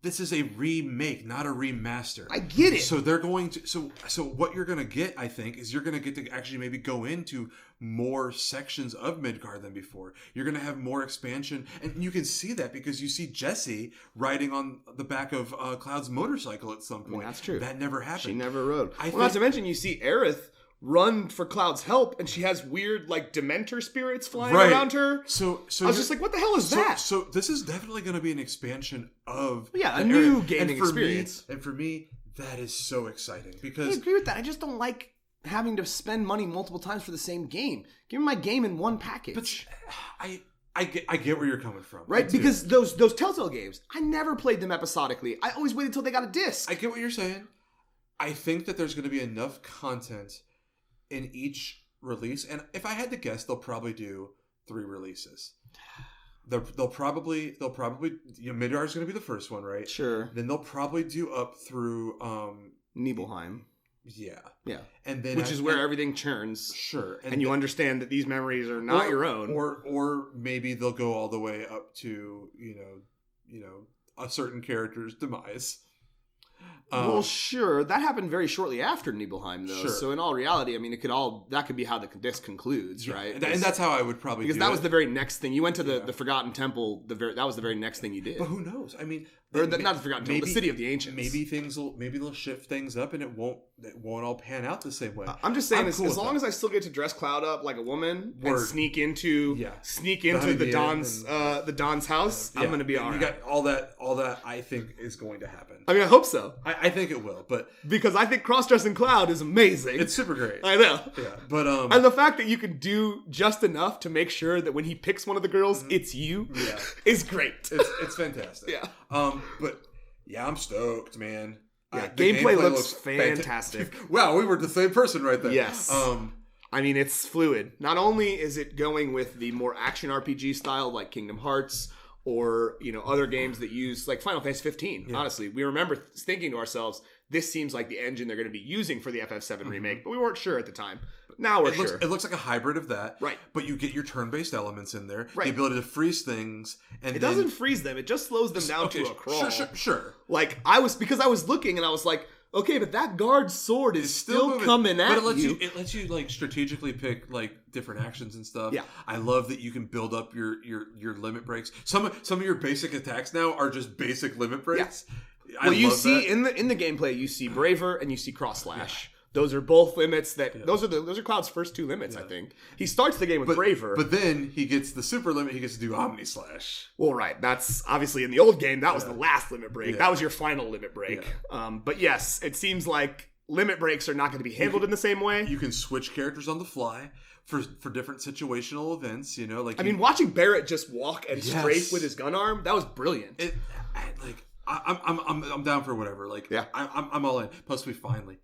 S3: This is a remake, not a remaster.
S2: I get it.
S3: So they're going to so what you're going to get, I think, is you're going to get to actually maybe go into more sections of Midgar than before. You're going to have more expansion, and you can see that because you see Jessie riding on the back of Cloud's motorcycle at some point.
S2: I mean, that's true.
S3: That never happened.
S2: She never rode. Not to mention, you see Aerith run for Cloud's help, and she has weird Dementor spirits flying around her.
S3: So
S2: I was just like, what the hell is that?
S3: So this is definitely going to be an expansion of
S2: a new gaming experience.
S3: And for me, that is so exciting because
S2: I agree with that. I just don't like having to spend money multiple times for the same game. Give me my game in one package.
S3: But I get where you're coming from,
S2: right? Because those Telltale games, I never played them episodically. I always waited until they got a disc.
S3: I get what you're saying. I think that there's going to be enough content in each release, and if I had to guess, they'll probably do 3 releases. They'll probably Midgar is going to be the first one, right?
S2: Sure.
S3: Then they'll probably do up through
S2: Nibelheim.
S3: Yeah.
S2: And then which is where everything churns.
S3: Sure.
S2: And you understand that these memories are not your own.
S3: Or maybe they'll go all the way up to a certain character's demise.
S2: Well, sure. That happened very shortly after Nibelheim, though.
S3: Sure.
S2: So in all reality, I mean, that could be how the disc concludes, right?
S3: And that's how I would probably
S2: because that was the very next thing. You went to the Forgotten Temple. That was the very next thing you did.
S3: But who knows? I mean,
S2: not the Forgotten Temple, the City of the Ancients.
S3: Maybe they'll shift things up, and it won't all pan out the same way.
S2: I'm just saying, as long as I still get to dress Cloud up like a woman and sneak into the Don's house, I'm going to be all right.
S3: You got all that. I think is going to happen.
S2: I mean, I hope so. so.
S3: I think it will, but
S2: Because I think cross-dressing Cloud is amazing.
S3: it's super great.
S2: I know.
S3: Yeah, but
S2: And the fact that you can do just enough to make sure that when he picks one of the girls, it's you, is great.
S3: it's fantastic.
S2: Yeah.
S3: But yeah, I'm stoked, man.
S2: Yeah,
S3: The
S2: gameplay looks fantastic.
S3: Wow, we were the same person right there.
S2: Yes. I mean, it's fluid. Not only is it going with the more action RPG style like Kingdom Hearts or, other games that use like Final Fantasy 15. Honestly, we remember thinking to ourselves, this seems like the engine they're going to be using for the FF7 remake, but we weren't sure at the time. Now we're sure.
S3: It looks like a hybrid of that.
S2: Right.
S3: But you get your turn-based elements in there.
S2: Right.
S3: The ability to freeze things. And
S2: It doesn't freeze them. It just slows them down to a crawl.
S3: Sure.
S2: Like, because I was looking and I was like, okay, but that guard's sword is still coming at you.
S3: It lets you like strategically pick like different actions and stuff.
S2: Yeah.
S3: I love that you can build up your limit breaks. Some of your basic attacks now are just basic limit breaks. Yeah.
S2: Well, you see in the gameplay, you see Braver and you see Cross Slash. Those are both limits those are Cloud's first two limits, I think. He starts the game with Braver.
S3: But then he gets the super limit, he gets to do Omni Slash.
S2: Well, right. That's obviously in the old game, that was the last limit break. That was your final limit break. Yeah. But yes, it seems like limit breaks are not going to be handled in the same way.
S3: You can switch characters on the fly for different situational events, I
S2: mean, watching Barrett just walk and strafe with his gun arm, that was brilliant.
S3: I'm down for whatever. I'm all in. Plus, we finally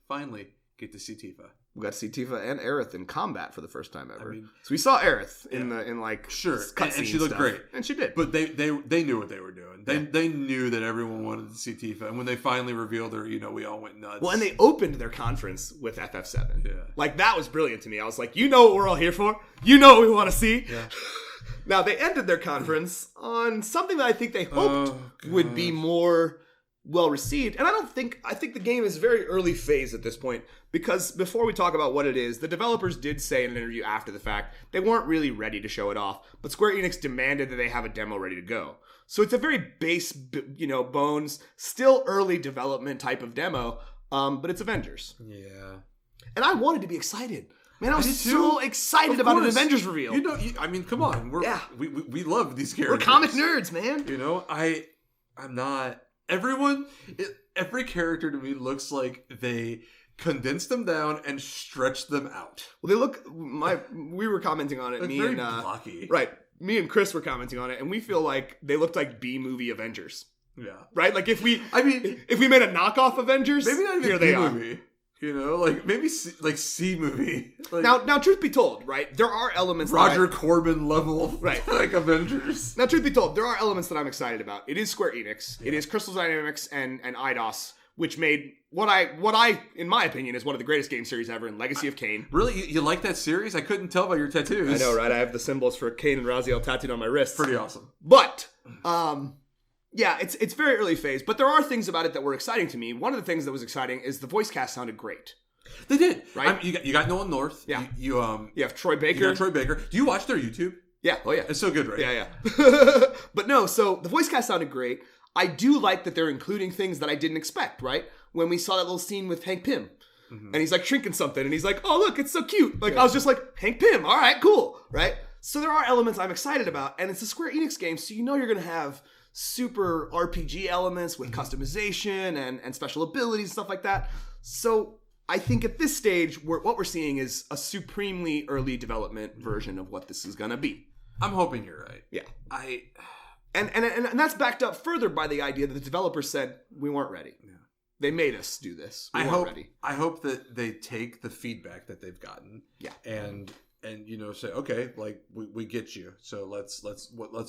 S3: get to see Tifa.
S2: We got to see Tifa and Aerith in combat for the first time ever. So we saw Aerith in cutscene
S3: and she looked great,
S2: and she did.
S3: But they knew what they were doing. They knew that everyone wanted to see Tifa, and when they finally revealed her, we all went nuts.
S2: Well, and they opened their conference with FF7.
S3: Yeah,
S2: like that was brilliant to me. I was like, what we're all here for. What we want to see.
S3: Yeah.
S2: Now they ended their conference on something that I think they hoped would be more well received, and I think the game is very early phase at this point, because before we talk about what it is, the developers did say in an interview after the fact they weren't really ready to show it off, but Square Enix demanded that they have a demo ready to go. So it's a very base, bones, still early development type of demo, but it's Avengers.
S3: Yeah.
S2: And I wanted to be excited. Man, I was so excited about an Avengers reveal.
S3: Come on. We love these characters.
S2: We're comic nerds, man.
S3: I'm not... Every character to me looks like they condensed them down and stretched them out.
S2: Well, they look... we were commenting on it.
S3: They're very blocky.
S2: Right. Me and Chris were commenting on it, and we feel like they looked like B-movie Avengers.
S3: Yeah.
S2: Right? Like if we made a knockoff Avengers,
S3: maybe not even
S2: here they are.
S3: B-movie. Maybe C movie.
S2: Now, truth be told, right? There are elements.
S3: Roger Corman level,
S2: right?
S3: Like Avengers.
S2: Now, truth be told, there are elements that I'm excited about. It is Square Enix. Yeah. It is Crystal Dynamics and Eidos, which made what I, in my opinion, is one of the greatest game series ever in Legacy of Kain.
S3: Really, you like that series? I couldn't tell by your tattoos.
S2: I know, right? I have the symbols for Kain and Raziel tattooed on my wrist.
S3: Pretty awesome.
S2: But, yeah, it's very early phase, but there are things about it that were exciting to me. One of the things that was exciting is the voice cast sounded great.
S3: They did,
S2: right?
S3: You got Nolan North.
S2: Yeah,
S3: you
S2: have Troy Baker.
S3: You got Troy Baker. Do you watch their YouTube?
S2: Yeah. Oh yeah.
S3: It's so good, right?
S2: Yeah. But no. So the voice cast sounded great. I do like that they're including things that I didn't expect. Right when we saw that little scene with Hank Pym, and he's like shrinking something, and he's like, "Oh look, it's so cute." Like I was just like, "Hank Pym, all right, cool." Right. So there are elements I'm excited about, and it's a Square Enix game, so you're gonna have super RPG elements with customization and special abilities and stuff like that. So I think at this stage, what we're seeing is a supremely early development version of what this is going to be.
S3: I'm hoping you're right.
S2: Yeah. And that's backed up further by the idea that the developers said, we weren't ready. Yeah. They made us do this. We weren't ready.
S3: I hope that they take the feedback that they've gotten.
S2: Yeah.
S3: And say, okay, like we get you. So let's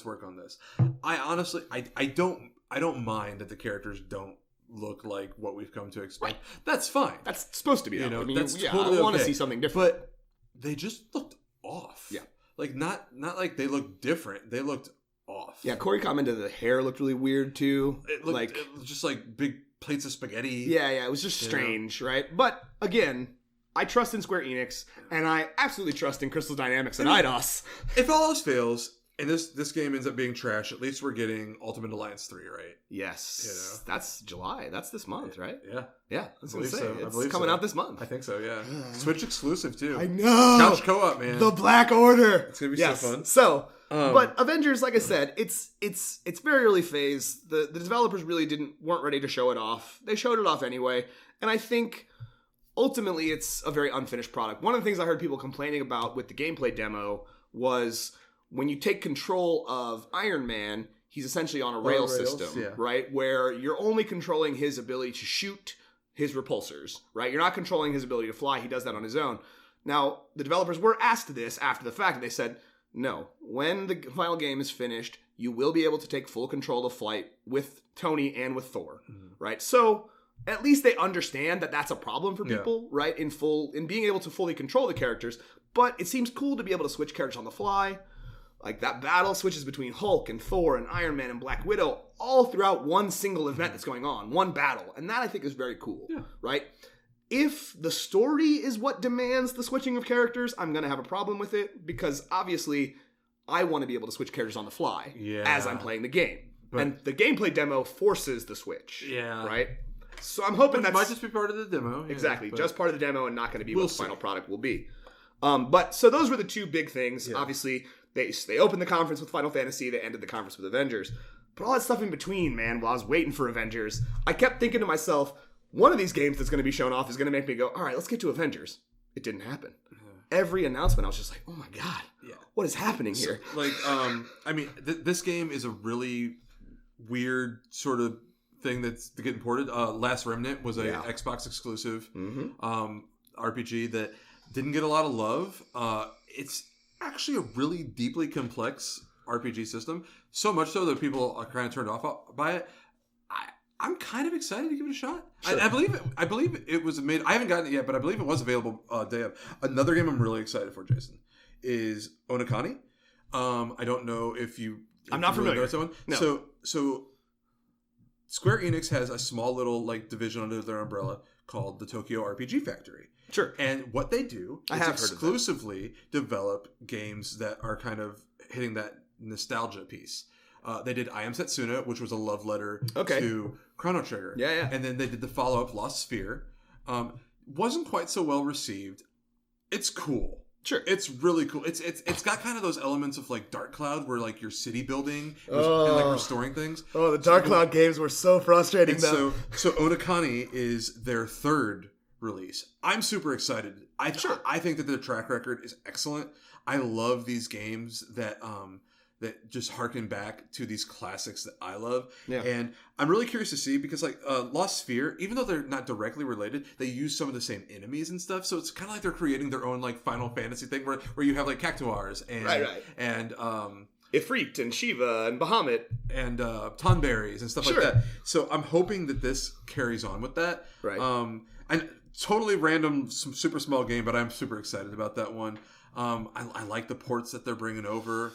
S3: work on this. I honestly, I don't mind that the characters don't look like what we've come to expect. Right. That's fine.
S2: That's supposed to be.
S3: That's totally
S2: I want to see something different.
S3: But they just looked off.
S2: Yeah.
S3: Like not like they looked different. They looked off.
S2: Yeah. Corey commented the hair looked really weird too.
S3: It looked just like big plates of spaghetti.
S2: Yeah. It was just strange, right? But again, I trust in Square Enix, and I absolutely trust in Crystal Dynamics and Eidos.
S3: If all else fails, And this game ends up being trash. At least we're getting Ultimate Alliance 3, right?
S2: Yes. That's July. That's this month, right?
S3: Yeah.
S2: Yeah. I was going to say.
S3: So.
S2: It's coming out this month.
S3: I think so, yeah. Switch exclusive, too.
S2: I know.
S3: Couch co-op, man.
S2: The Black Order.
S3: It's going to be so fun.
S2: So, but Avengers, like I said, it's very early phase. The developers really weren't ready to show it off. They showed it off anyway. And I think ultimately it's a very unfinished product. One of the things I heard people complaining about with the gameplay demo was when you take control of Iron Man, he's essentially on a rail system, right? Where you're only controlling his ability to shoot his repulsors, right? You're not controlling his ability to fly. He does that on his own. Now, the developers were asked this after the fact, and they said, no, when the final game is finished, you will be able to take full control of flight with Tony and with Thor, right? So at least they understand that that's a problem for people, right? In being able to fully control the characters. But it seems cool to be able to switch characters on the fly. Like that battle switches between Hulk and Thor and Iron Man and Black Widow all throughout one single event that's going on, one battle. And that I think is very cool, right? If the story is what demands the switching of characters, I'm going to have a problem with it because obviously I want to be able to switch characters on the fly as I'm playing the game. And the gameplay demo forces the switch, right? So I'm hoping that
S3: might just be part of the demo.
S2: Exactly, just part of the demo and not going to be what the final product will be. But so those were the two big things. Obviously, they opened the conference with Final Fantasy. They ended the conference with Avengers. But all that stuff in between, man, while I was waiting for Avengers, I kept thinking to myself, one of these games that's going to be shown off is going to make me go, all right, let's get to Avengers. It didn't happen. Every announcement, I was just like, oh my God, what is happening here?
S3: I mean, this game is a really weird sort of thing that's getting ported. Last Remnant was a Xbox exclusive RPG that didn't get a lot of love. It's actually a really deeply complex RPG system, so much so that people are kind of turned off by it. I'm kind of excited to give it a shot. Sure. I believe it was made. I haven't gotten it yet, but I believe it was available day of. Another game I'm really excited for, Jason, is Onokani. I don't know if you.
S2: I'm not familiar
S3: with that one. No. So Square Enix has a small little division under their umbrella called the Tokyo RPG Factory.
S2: Sure.
S3: And what they do is exclusively develop games that are kind of hitting that nostalgia piece. They did I Am Setsuna, which was a love letter to Chrono Trigger.
S2: Yeah.
S3: And then they did the follow-up Lost Sphere. Wasn't quite so well received. It's cool.
S2: Sure.
S3: It's really cool. It's got kind of those elements of Dark Cloud where you're city building and restoring things.
S2: Oh, the Dark Cloud games were so frustrating though.
S3: So Onokani is their third release. I'm super excited. I think that their track record is excellent. I love these games that just harken back to these classics that I love. Yeah. And I'm really curious to see because Lost Sphere, even though they're not directly related, they use some of the same enemies and stuff. So it's kind of like they're creating their own Final Fantasy thing where you have Cactuars and
S2: Ifrit and Shiva and Bahamut
S3: and Tonberries and stuff like that. So I'm hoping that this carries on with that.
S2: Right.
S3: And totally random, some super small game, but I'm super excited about that one. I like the ports that they're bringing over.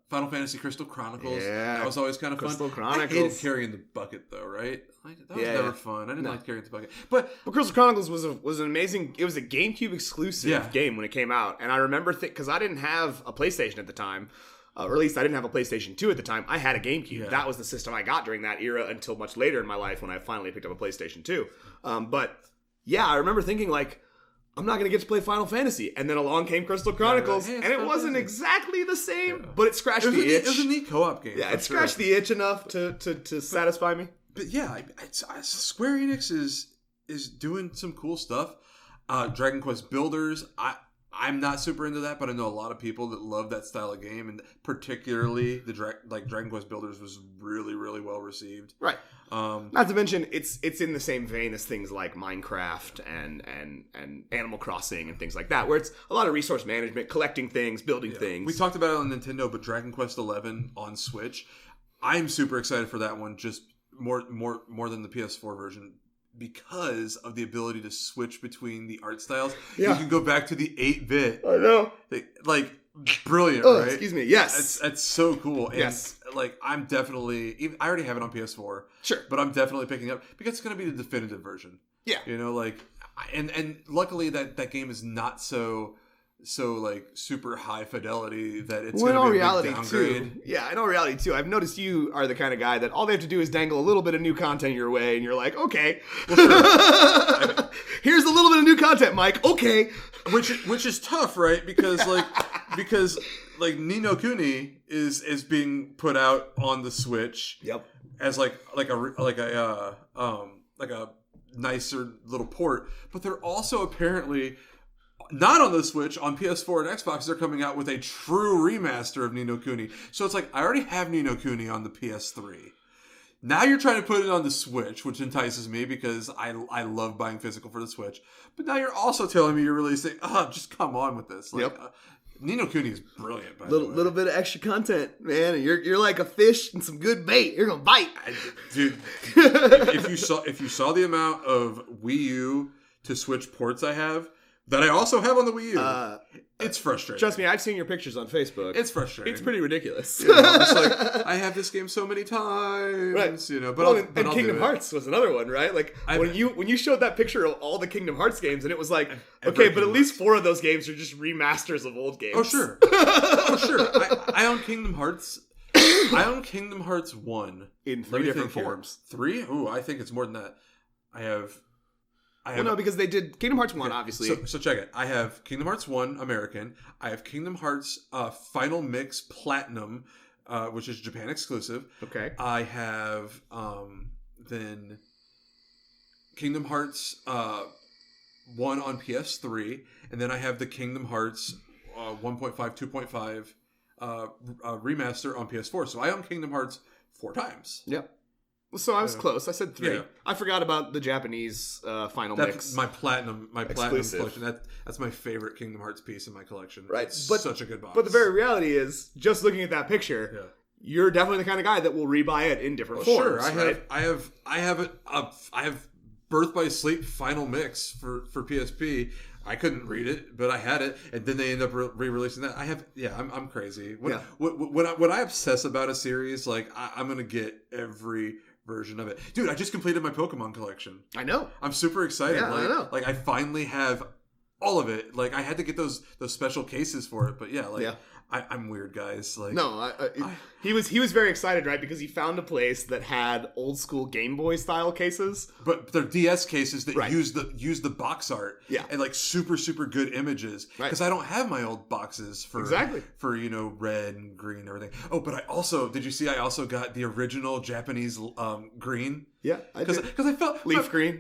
S3: Final Fantasy Crystal Chronicles. Yeah, that was always kind of
S2: Crystal
S3: fun.
S2: Chronicles.
S3: I hated carrying the bucket though, right? That was never fun. I didn't like carrying the bucket. But
S2: Crystal Chronicles was an amazing. It was a GameCube exclusive game when it came out, and I remember because I didn't have a PlayStation at the time. Or at least I didn't have a PlayStation 2 at the time. I had a GameCube. Yeah. That was the system I got during that era until much later in my life when I finally picked up a PlayStation 2. But yeah, I remember thinking I'm not going to get to play Final Fantasy. And then along came Crystal Chronicles, and it wasn't exactly the same, but it scratched the itch. It
S3: was a neat co-op game.
S2: Yeah, it scratched the itch enough to satisfy me.
S3: But yeah, Square Enix is doing some cool stuff. Dragon Quest Builders, I'm not super into that, but I know a lot of people that love that style of game, and particularly the Dragon Quest Builders was really, really well received.
S2: Right. Not to mention, it's in the same vein as things like Minecraft and Animal Crossing and things like that, where it's a lot of resource management, collecting things, building things.
S3: We talked about it on Nintendo, but Dragon Quest XI on Switch, I'm super excited for that one. Just more than the PS4 version. Because of the ability to switch between the art styles. Yeah. You can go back to the 8-bit.
S2: I know.
S3: Brilliant, right?
S2: Excuse me. Yes.
S3: That's so cool. And
S2: yes.
S3: I'm definitely... I already have it on PS4.
S2: Sure.
S3: But I'm definitely picking up... Because it's going to be the definitive version.
S2: Yeah.
S3: And luckily that game is not so so like super high fidelity that it's
S2: Well, in all
S3: going to be a
S2: reality
S3: big downgrade.
S2: too. Yeah, in all reality too. I've noticed you are the kind of guy that all they have to do is dangle a little bit of new content your way, and you're like, okay, here's a little bit of new content, Mike. Okay,
S3: Which is tough, right? Because like Ni no Kuni is being put out on the Switch.
S2: Yep.
S3: As like a nicer little port, but they're also apparently not on the Switch. On PS4 and Xbox, they're coming out with a true remaster of Ni no Kuni. So it's like, I already have Ni no Kuni on the PS3. Now you're trying to put it on the Switch, which entices me because I love buying physical for the Switch. But now you're also telling me you're releasing. Just come on with this. Like,
S2: Yep.
S3: Ni no Kuni is brilliant. By the way,
S2: little bit of extra content, man. And you're like a fish and some good bait. You're gonna bite,
S3: dude. if you saw the amount of Wii U to Switch ports I have, that I also have on the Wii U, it's frustrating.
S2: Trust me, I've seen your pictures on Facebook.
S3: It's frustrating.
S2: It's pretty ridiculous.
S3: You know, it's like, I have this game so many times,
S2: Right.
S3: you know. But
S2: Well,
S3: I'll
S2: and Kingdom
S3: do it.
S2: Hearts was another one, right? Like when you showed that picture of all the Kingdom Hearts games, and it was like, okay, but at least 4 of those games are just remasters of old games.
S3: Oh sure, oh sure. I own Kingdom Hearts. I own Kingdom Hearts 1
S2: in 3 different forms.
S3: 3? Ooh, I think it's more than that. I have.
S2: Well, no, because they did Kingdom Hearts 1, obviously.
S3: So check it. I have Kingdom Hearts 1 American. I have Kingdom Hearts Final Mix Platinum, which is Japan exclusive.
S2: Okay.
S3: I have then Kingdom Hearts 1 on PS3, and then I have the Kingdom Hearts 1.5, 2.5 remaster on PS4. So I own Kingdom Hearts 4 times.
S2: Yep. So I was close. I said 3.
S3: Yeah.
S2: I forgot about the Japanese Final
S3: That's
S2: Mix.
S3: my platinum
S2: Exclusive.
S3: collection. That's my favorite Kingdom Hearts piece in my collection.
S2: Right.
S3: It's
S2: But-
S3: such a good box.
S2: But the very reality is, just looking at that picture,
S3: yeah.
S2: you're definitely the kind of guy that will rebuy it in different forms.
S3: Sure. I have Birth by Sleep Final Mix for PSP. I couldn't read it, but I had it, and then they end up re-releasing that. I'm crazy. When I obsess about a series, like I'm gonna get every version of it. Dude, I just completed my Pokemon collection.
S2: I know.
S3: I'm super excited.
S2: Yeah,
S3: like,
S2: I know.
S3: Like I finally have all of it. Like I had to get those special cases for it, but yeah, like
S2: Yeah.
S3: I'm weird, guys. Like
S2: No, he was very excited, right? Because he found a place that had old school Game Boy style cases.
S3: But they're DS cases that
S2: Right.
S3: use the box art,
S2: Yeah.
S3: and like super good images.
S2: Right.
S3: Because I don't have my old boxes for
S2: Exactly.
S3: for red and green and everything. Oh, but I also did you see? I also got the original Japanese green.
S2: Yeah, I did.
S3: Because I felt
S2: Leaf green?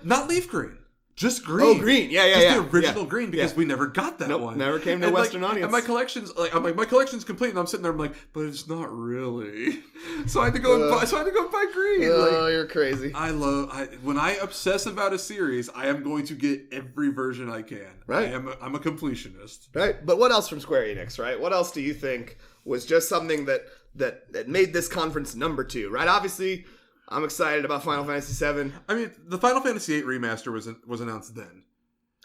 S3: not leaf green. Just green.
S2: Oh, green. Yeah,
S3: Just
S2: yeah.
S3: the original
S2: Yeah.
S3: green because
S2: Yeah.
S3: we never got that
S2: Nope,
S3: one.
S2: never came to
S3: And
S2: Western audience.
S3: And my collection's my collection's complete, and I'm sitting there. I'm like, but it's not really. So I had to go and buy green.
S2: Oh,
S3: Like,
S2: you're crazy.
S3: when I obsess about a series, I am going to get every version I can.
S2: Right.
S3: I'm a completionist.
S2: Right, but what else from Square Enix, right? What else do you think was just something that made this conference number 2, right? Obviously, I'm excited about Final Fantasy VII.
S3: I mean, the Final Fantasy VIII remaster was announced then.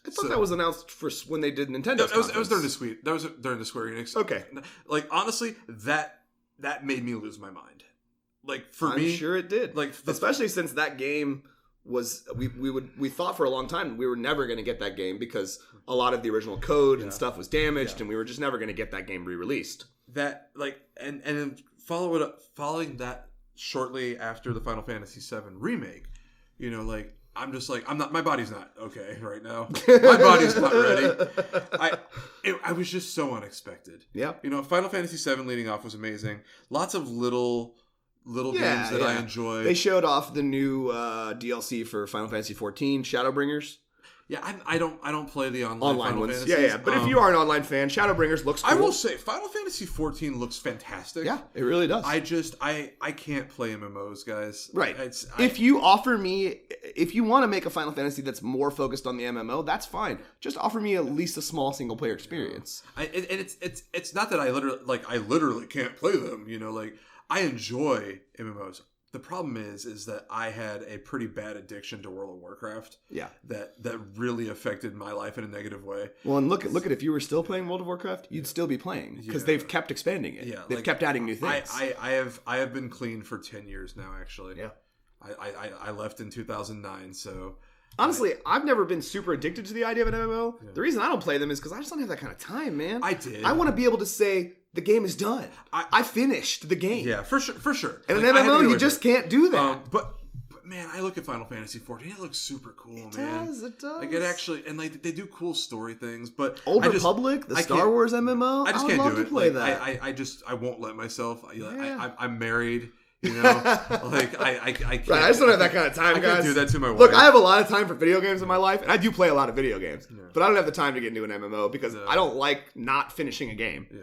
S2: I thought that was announced for when they did Nintendo's
S3: It was during
S2: conference.
S3: that was during the Square Enix.
S2: Okay.
S3: Like honestly, that made me lose my mind. Like for
S2: I'm
S3: me,
S2: sure it did.
S3: like
S2: Especially since that game was we thought for a long time we were never going to get that game because a lot of the original code and stuff was damaged, and we were just never going to get that game re-released.
S3: that like and then following that shortly after the Final Fantasy VII remake, you know, like I'm just like my body's not okay right now. My body's not ready. I was just so unexpected.
S2: Yeah.
S3: You know, Final Fantasy VII leading off was amazing. Lots of little games that I enjoyed.
S2: They showed off the new DLC for Final Fantasy XIV, Shadowbringers.
S3: Yeah, I don't play the online Final
S2: ones.
S3: Fantasies.
S2: Yeah. But if you are an online fan, Shadowbringers looks cool.
S3: I will say Final Fantasy XIV looks fantastic.
S2: Yeah, it really does.
S3: I can't play MMOs, guys.
S2: Right. If you want to make a Final Fantasy that's more focused on the MMO, that's fine. Just offer me at least a small single player experience.
S3: It's not that I literally can't play them. You know, like I enjoy MMOs. The problem is that I had a pretty bad addiction to World of Warcraft.
S2: Yeah.
S3: That really affected my life in a negative way.
S2: Well, and look at if you were still playing World of Warcraft, you'd still be playing because they've kept expanding it.
S3: Yeah,
S2: they've kept adding new things.
S3: I have been clean for 10 years now. Actually.
S2: Yeah.
S3: I left in 2009, so
S2: Honestly, I've never been super addicted to the idea of an MMO. Yeah. The reason I don't play them is because I just don't have that kind of time, man.
S3: I did.
S2: I want to be able to say the game is done. I finished the game.
S3: Yeah, for sure.
S2: And an MMO, you just can't do that.
S3: But man, I look at Final Fantasy XIV. It looks super cool,
S2: It
S3: man.
S2: does.
S3: Like it actually, and like they do cool story things. But
S2: Old Republic, the Star Wars MMO.
S3: I just
S2: would
S3: can't
S2: love
S3: do
S2: to
S3: it.
S2: play
S3: like,
S2: that.
S3: I won't let myself.
S2: Yeah.
S3: I'm married. You know, like I can't.
S2: Right, I just don't have that kind of time,
S3: I
S2: guys.
S3: can't do that to my wife.
S2: Look, I have a lot of time for video games in my life, and I do play a lot of video games. Yeah. But I don't have the time to get into an MMO because I don't like not finishing a game.
S3: Yeah.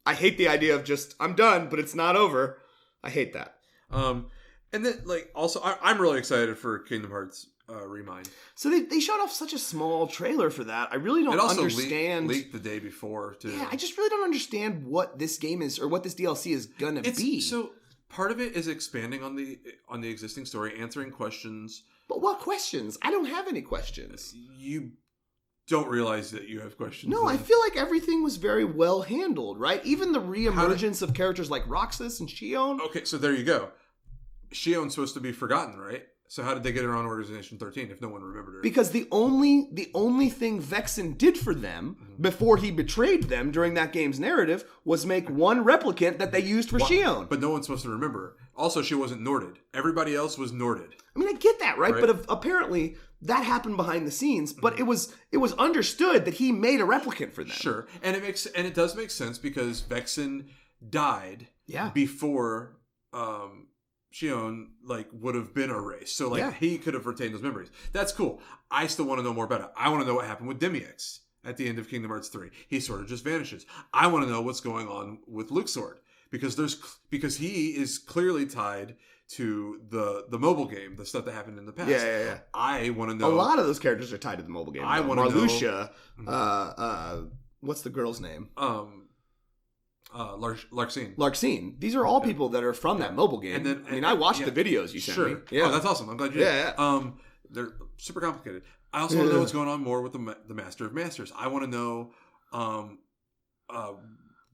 S2: I hate the idea of just, I'm done, but it's not over. I hate that.
S3: And then, like, also, I'm really excited for Kingdom Hearts Remind.
S2: So they showed off such a small trailer for that. I really don't understand.
S3: Leaked the day before, too.
S2: Yeah, I just really don't understand what this game is, or what this DLC is gonna be.
S3: So part of it is expanding on the existing story, answering questions.
S2: But what questions? I don't have any questions.
S3: You don't realize that you have questions.
S2: No, I feel like everything was very well handled, right? Even the reemergence of characters like Roxas and Xion.
S3: Okay, so there you go. Xion's supposed to be forgotten, right? So how did they get her on Organization 13 if no one remembered her?
S2: Because the only thing Vexen did for them before he betrayed them during that game's narrative was make one replicant that they used for Xion.
S3: But no one's supposed to remember her. Also, she wasn't Norded. Everybody else was Norded.
S2: I mean, I get that, right? But apparently that happened behind the scenes. But it was understood that he made a replicant for them.
S3: Sure, and it does make sense because Vexen died before Xion would have been erased. So he could have retained those memories. That's cool. I still want to know more about it. I want to know what happened with Demyx at the end of Kingdom Hearts 3. He sort of just vanishes. I want to know what's going on with Luxord because he is clearly tied to the mobile game, the stuff that happened in the past.
S2: Yeah.
S3: I want to know.
S2: A lot of those characters are tied to the mobile game.
S3: I want to know.
S2: Marluxia, what's the girl's name?
S3: Larxene.
S2: Larxene. These are all people that are from that mobile game. And then, I watched the videos you sent me.
S3: Yeah. Oh, that's awesome. I'm glad you did. They're super complicated. I also want to know what's going on more with the Master of Masters. I want to know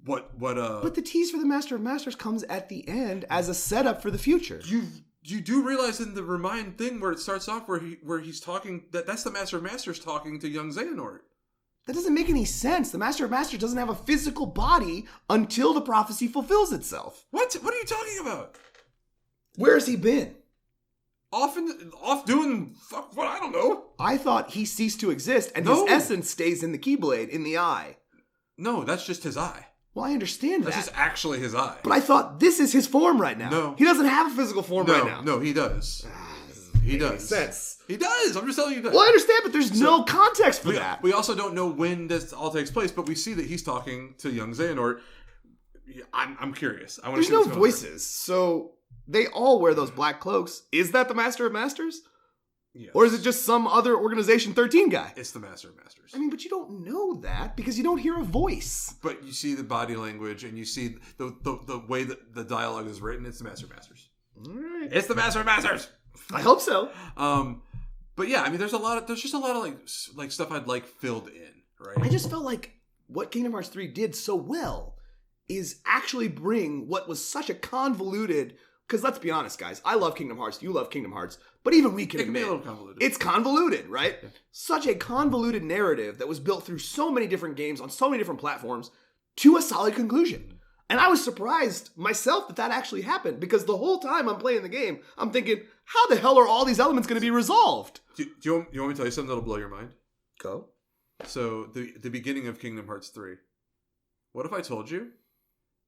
S3: what
S2: But the tease for the Master of Masters comes at the end as a setup for the future.
S3: You do realize in the Remind thing where it starts off where he's talking that's the Master of Masters talking to young Xehanort.
S2: That doesn't make any sense. The Master of Masters doesn't have a physical body until the prophecy fulfills itself.
S3: What are you talking about?
S2: Where has he been?
S3: Off doing what? I don't know.
S2: I thought he ceased to exist and his essence stays in the Keyblade, in the eye.
S3: No, that's just his eye.
S2: Well, I understand
S3: That's just actually his eye.
S2: But I thought this is his form right now.
S3: No.
S2: He doesn't have a physical form right now.
S3: No, he does. He does.
S2: Makes sense.
S3: He does. I'm just telling you he does.
S2: Well, I understand, but there's no context for that.
S3: We also don't know when this all takes place, but we see that he's talking to young Xehanort. I'm curious.
S2: There's no voices, so they all wear those black cloaks. Is that the Master of Masters? Yes. Or is it just some other Organization 13 guy?
S3: It's the Master of Masters.
S2: I mean, but you don't know that because you don't hear a voice.
S3: But you see the body language and you see the way that the dialogue is written. It's the Master of Masters.
S2: All right.
S3: It's the Master of Masters.
S2: I hope so.
S3: But yeah, I mean, there's just a lot of like stuff I'd like filled in, right?
S2: I just felt like what Kingdom Hearts 3 did so well is actually bring what was such a convoluted. Because let's be honest, guys, I love Kingdom Hearts. You love Kingdom Hearts. But even we can admit,
S3: be a little convoluted.
S2: It's convoluted, right? Yeah. Such a convoluted narrative that was built through so many different games on so many different platforms to a solid conclusion. And I was surprised myself that actually happened. Because the whole time I'm playing the game, I'm thinking, how the hell are all these elements going to be resolved?
S3: Do you want me to tell you something that'll blow your mind?
S2: Go.
S3: So the beginning of Kingdom Hearts 3. What if I told you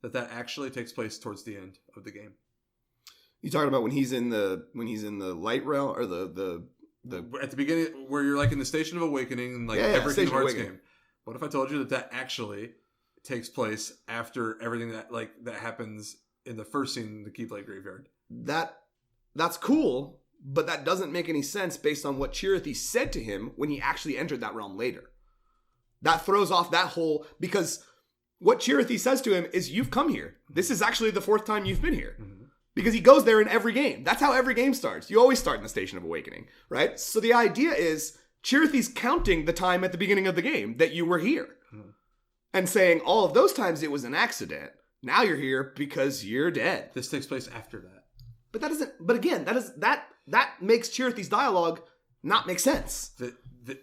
S3: that actually takes place towards the end of the game?
S2: You talking about when he's in the light realm or the
S3: at the beginning where you're like in the Station of Awakening, every Kingdom Hearts game. What if I told you that actually takes place after everything that happens in the first scene in the Keyblade Graveyard?
S2: That's cool, but that doesn't make any sense based on what Chirithy said to him when he actually entered that realm later. That throws off that whole because what Chirithy says to him is, "You've come here. This is actually the fourth time you've been here." Mm-hmm. Because he goes there in every game. That's how every game starts. You always start in the Station of Awakening, right? So the idea is Chirithy's counting the time at the beginning of the game that you were here. Mm-hmm. And saying all of those times it was an accident. Now you're here because you're dead.
S3: This takes place after that.
S2: But that doesn't, but again, that makes Chirithy's dialogue not make sense.
S3: The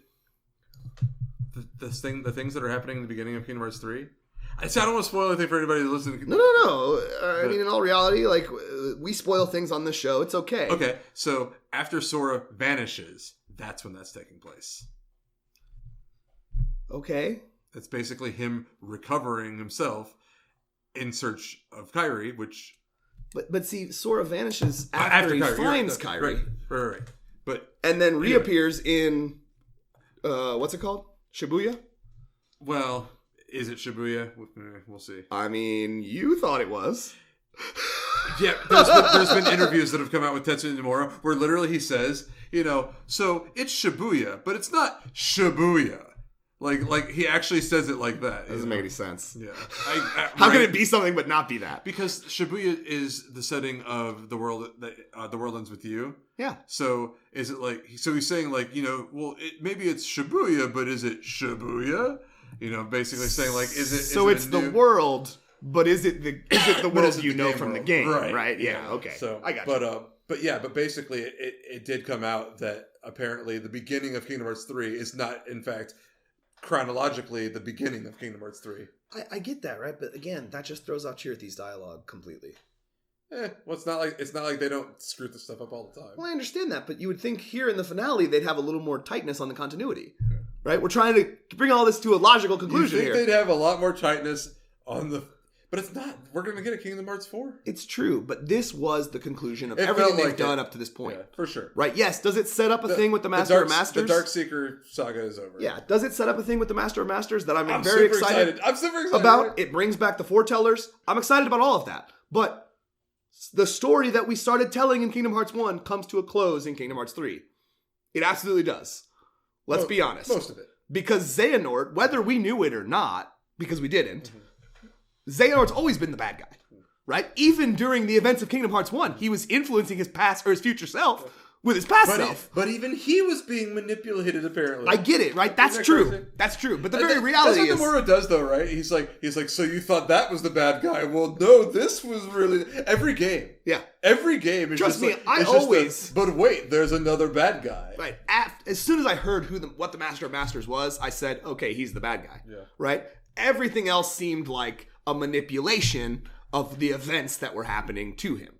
S3: things that are happening in the beginning of Kingdom Hearts 3. I don't want to spoil anything for anybody listening.
S2: No. I mean, in all reality, like, we spoil things on this show. It's okay.
S3: Okay, so after Sora vanishes, that's when that's taking place.
S2: Okay.
S3: It's basically him recovering himself in search of Kairi, which...
S2: But see, Sora vanishes after he
S3: Kairi,
S2: finds Kairi.
S3: Right.
S2: And then reappears in... what's it called? Shibuya?
S3: Well... Is it Shibuya? We'll see.
S2: I mean, you thought it was.
S3: Yeah, there's been interviews that have come out with Tetsuya Nomura where literally he says, so it's Shibuya, but it's not Shibuya. Like he actually says it like that.
S2: Doesn't make any sense.
S3: Yeah.
S2: How can it be something but not be that?
S3: Because Shibuya is the setting of the world that the world ends with you.
S2: Yeah.
S3: So is it like? So he's saying like maybe it's Shibuya, but is it Shibuya? Basically saying like, is it?
S2: So it's the world, but is it the world you know from the game? Right? Yeah. Okay.
S3: So
S2: I got you.
S3: But basically, it did come out that apparently the beginning of Kingdom Hearts 3 is not in fact chronologically the beginning of Kingdom Hearts 3.
S2: I get that, right? But again, that just throws out Chirithi's dialogue completely.
S3: Well, it's not like they don't screw this stuff up all the time.
S2: Well, I understand that, but you would think here in the finale they'd have a little more tightness on the continuity. Right? We're trying to bring all this to a logical conclusion here.
S3: They'd have a lot more tightness on the... But it's not. We're going to get a Kingdom Hearts 4.
S2: It's true, but this was the conclusion of everything they've done up to this point.
S3: Yeah, for sure.
S2: Right? Yes. Does it set up a thing with the Master of Masters?
S3: The Darkseeker saga is over.
S2: Yeah. Does it set up a thing with the Master of Masters that I'm very excited
S3: I'm super excited
S2: about? It brings back the foretellers. I'm excited about all of that. But the story that we started telling in Kingdom Hearts 1 comes to a close in Kingdom Hearts 3. It absolutely does. Let's be honest.
S3: Most of it.
S2: Because Xehanort, whether we knew it or not, because we didn't, Xehanort's always been the bad guy, right? Even during the events of Kingdom Hearts 1, he was influencing his past or his future self with his past self.
S3: But even he was being manipulated, apparently.
S2: I get it, right? That's true.
S3: Crazy?
S2: That's true. But the very reality
S3: is... That's what Nomura does, though, right? He's like, so you thought that was the bad guy. Well, no, this was really... Every game.
S2: Yeah.
S3: Every game is
S2: Trust
S3: just
S2: me,
S3: like...
S2: I always...
S3: But wait, there's another bad guy.
S2: Right. As soon as I heard what the Master of Masters was, I said, okay, he's the bad guy.
S3: Yeah.
S2: Right? Everything else seemed like a manipulation of the events that were happening to him.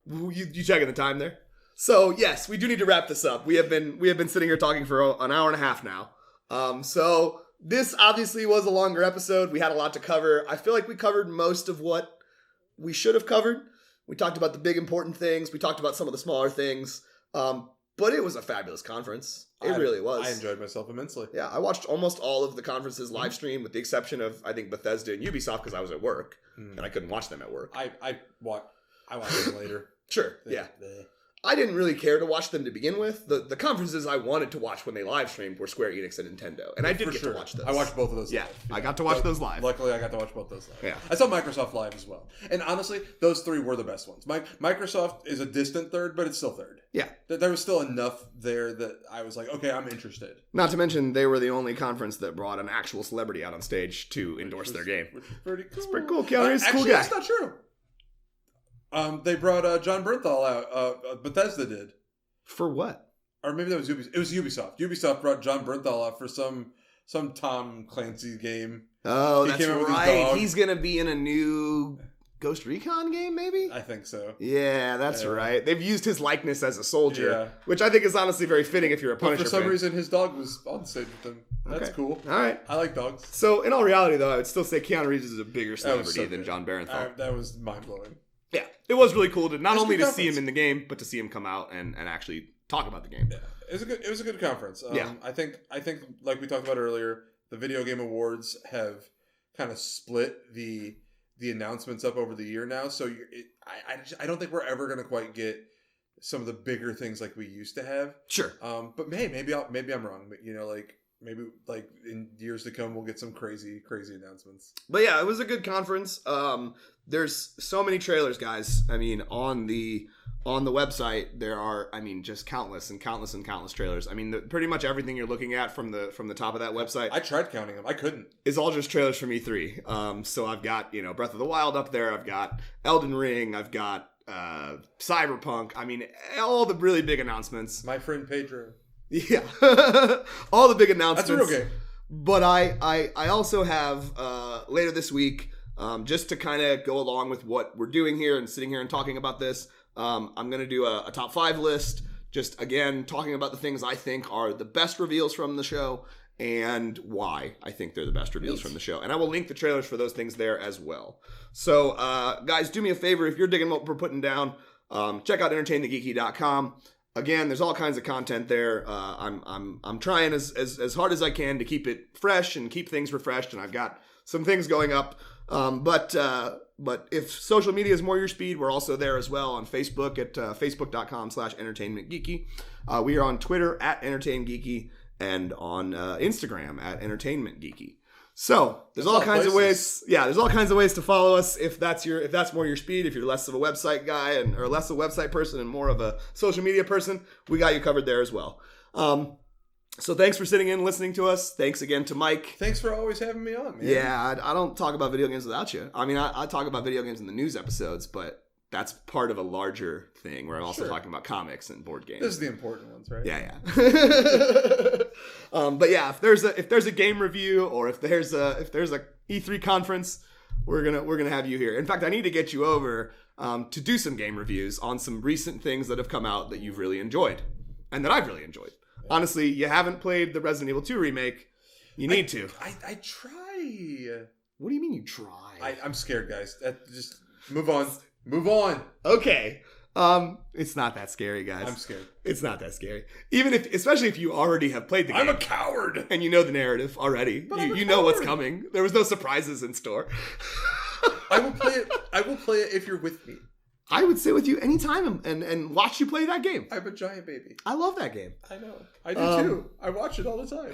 S2: You checking the time there? So yes, we do need to wrap this up. We have been sitting here talking for an hour and a half now. So this obviously was a longer episode. We had a lot to cover. I feel like we covered most of what we should have covered. We talked about the big important things. We talked about some of the smaller things. But it was a fabulous conference. It really was.
S3: I enjoyed myself immensely.
S2: Yeah, I watched almost all of the conferences live stream, with the exception of, I think, Bethesda and Ubisoft, because I was at work and I couldn't watch them at work.
S3: I watched them later.
S2: Sure. Yeah. I didn't really care to watch them to begin with. The conferences I wanted to watch when they live streamed were Square Enix and Nintendo, and I did get to watch those.
S3: I watched both of those.
S2: Yeah,
S3: live.
S2: I got to watch those live.
S3: Luckily, I got to watch both those live.
S2: Yeah,
S3: I saw Microsoft live as well, and honestly, those three were the best ones. Microsoft is a distant third, but it's still third.
S2: Yeah,
S3: there was still enough there that I was like, okay, I'm interested.
S2: Not to mention, they were the only conference that brought an actual celebrity out on stage to endorse their game.
S3: Which is pretty cool.
S2: It's pretty cool. Keanu Reeves is a cool guy.
S3: That's not true. They brought John Bernthal out. Bethesda did.
S2: For what?
S3: Or maybe that was Ubisoft. It was Ubisoft. Ubisoft brought John Bernthal out for some Tom Clancy game.
S2: Oh, that's right. He's going to be in a new Ghost Recon game, maybe?
S3: I think so.
S2: Yeah, that's right. They've used his likeness as a soldier, which I think is honestly very fitting if you're a Punisher fan.
S3: For some reason, his dog was on stage with him. That's cool.
S2: All right.
S3: I like dogs.
S2: So, in all reality, though, I would still say Keanu Reeves is a bigger celebrity than John Bernthal.
S3: That was mind-blowing.
S2: Yeah, it was really cool to not only to see him in the game, but to see him come out and actually talk about the game.
S3: Yeah, it was a good conference. I think like we talked about earlier, the video game awards have kind of split the announcements up over the year now. So I don't think we're ever going to quite get some of the bigger things like we used to have.
S2: Sure.
S3: But maybe I'm wrong. But maybe in years to come we'll get some crazy announcements.
S2: But yeah, it was a good conference. There's so many trailers, guys. I mean, on the website there are, just countless trailers. Pretty much everything you're looking at from the top of that website.
S3: I tried counting them. I couldn't.
S2: Is all just trailers from E3. So I've got, Breath of the Wild up there. I've got Elden Ring. I've got Cyberpunk. I mean, all the really big announcements.
S3: My friend Pedro.
S2: Yeah. All the big announcements.
S3: That's a real game.
S2: But I also have later this week, just to kind of go along with what we're doing here and sitting here and talking about this, I'm going to do a top 5 list. Just, again, talking about the things I think are the best reveals from the show and why I think they're the best reveals from the show. And I will link the trailers for those things there as well. So, guys, do me a favor. If you're digging what we're putting down, check out entertainthegeeky.com. Again, there's all kinds of content there. I'm trying as hard as I can to keep it fresh and keep things refreshed, and I've got some things going up. But if social media is more your speed, we're also there as well on Facebook at facebook.com/entertainmentgeeky. We are on Twitter at entertaingeeky and on Instagram at entertainmentgeeky. So there's all kinds of ways. Yeah, there's all kinds of ways to follow us if that's more your speed. If you're less of a website guy or less of a website person and more of a social media person, we got you covered there as well. So thanks for sitting in and listening to us. Thanks again to Mike.
S3: Thanks for always having me on, man.
S2: Yeah, I don't talk about video games without you. I mean, I talk about video games in the news episodes, but that's part of a larger thing where I'm also talking about comics and board games.
S3: This is the important ones, right?
S2: Yeah. But yeah, if there's a game review or if there's a E3 conference, we're gonna have you here. In fact, I need to get you over to do some game reviews on some recent things that have come out that you've really enjoyed and that I've really enjoyed. Honestly, you haven't played the Resident Evil 2 remake. You need to.
S3: I try.
S2: What do you mean you try?
S3: I'm scared, guys. Just move on. Move on.
S2: Okay. It's not that scary, guys.
S3: I'm scared.
S2: It's not that scary. Especially if you already have played the game.
S3: I'm a coward.
S2: And you know the narrative already. You know what's coming. There was no surprises in store.
S3: I will play it. I will play it if you're with me.
S2: I would sit with you anytime and watch you play that game.
S3: I'm a giant baby.
S2: I love that game.
S3: I know. I do too. I watch it all the time.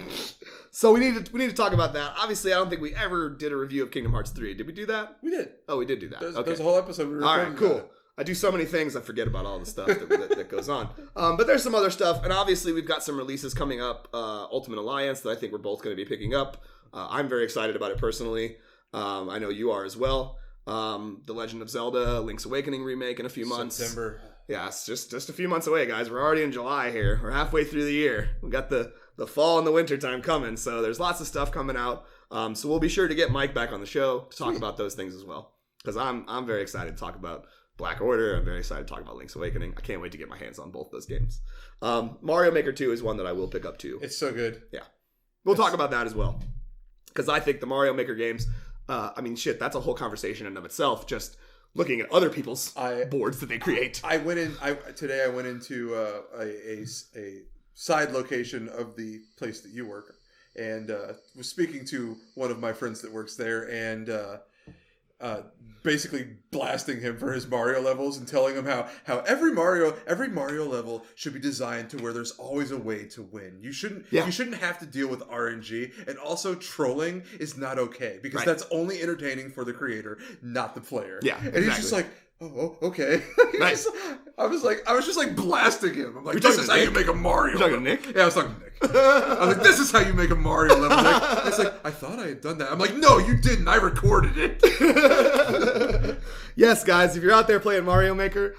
S2: So we need to talk about that. Obviously, I don't think we ever did a review of Kingdom Hearts 3. Did we do that?
S3: We did.
S2: Oh, we did do that.
S3: There's a whole episode we recorded.
S2: All right, cool. I do so many things, I forget about all the stuff that goes on. But there's some other stuff, and obviously we've got some releases coming up. Ultimate Alliance that I think we're both going to be picking up. I'm very excited about it personally. I know you are as well. The Legend of Zelda Link's Awakening remake in a few months.
S3: September.
S2: Yeah, it's just a few months away, guys. We're already in July here. We're halfway through the year. We got the fall and the winter time coming, so there's lots of stuff coming out. So we'll be sure to get Mike back on the show to talk about those things as well. Because I'm very excited to talk about Black Order. I'm very excited to talk about Link's Awakening. I can't wait to get my hands on both those games. Mario Maker 2 is one that I will pick up too.
S3: It's so good.
S2: Yeah. We'll talk about that as well. Because I think the Mario Maker games, that's a whole conversation in and of itself. Just looking at other people's boards that they create.
S3: Today I went into a side location of the place that you work, and was speaking to one of my friends that works there, and basically blasting him for his Mario levels and telling him how every Mario level should be designed to where there's always a way to win. You shouldn't have to deal with RNG, and also trolling is not okay because that's only entertaining for the creator, not the player.
S2: Yeah,
S3: and he's just like, oh, okay.
S2: Nice.
S3: I was just like blasting him. I'm like, this is how you make a Mario.
S2: You're talking to Nick?
S3: Yeah, I was talking to Nick. I was like, this is how you make a Mario level. Nick. It's like, I thought I had done that. I'm like, no, you didn't. I recorded it.
S2: Yes, guys, if you're out there playing Mario Maker,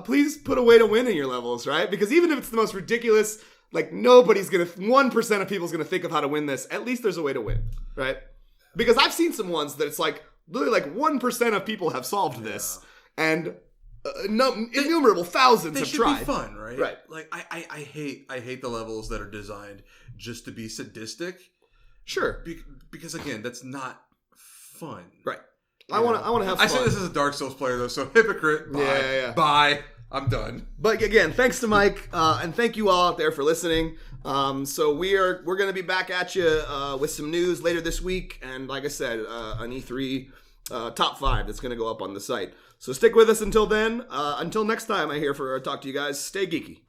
S2: please put a way to win in your levels, right? Because even if it's the most ridiculous, like 1% of people's gonna think of how to win this. At least there's a way to win, right? Because I've seen some ones that it's like literally like 1% of people have solved this, and innumerable thousands have tried.
S3: They should be fun, right?
S2: Right.
S3: Like I hate the levels that are designed just to be sadistic.
S2: Sure.
S3: Because again, that's not fun.
S2: Right. I want to have fun.
S3: I say this as a Dark Souls player though, so hypocrite. Bye.
S2: Yeah.
S3: Bye. I'm done.
S2: But again, thanks to Mike, and thank you all out there for listening. So we're going to be back at you with some news later this week, and like I said, an E3 top 5 that's going to go up on the site. So stick with us until then. Until next time, I talk to you guys. Stay geeky.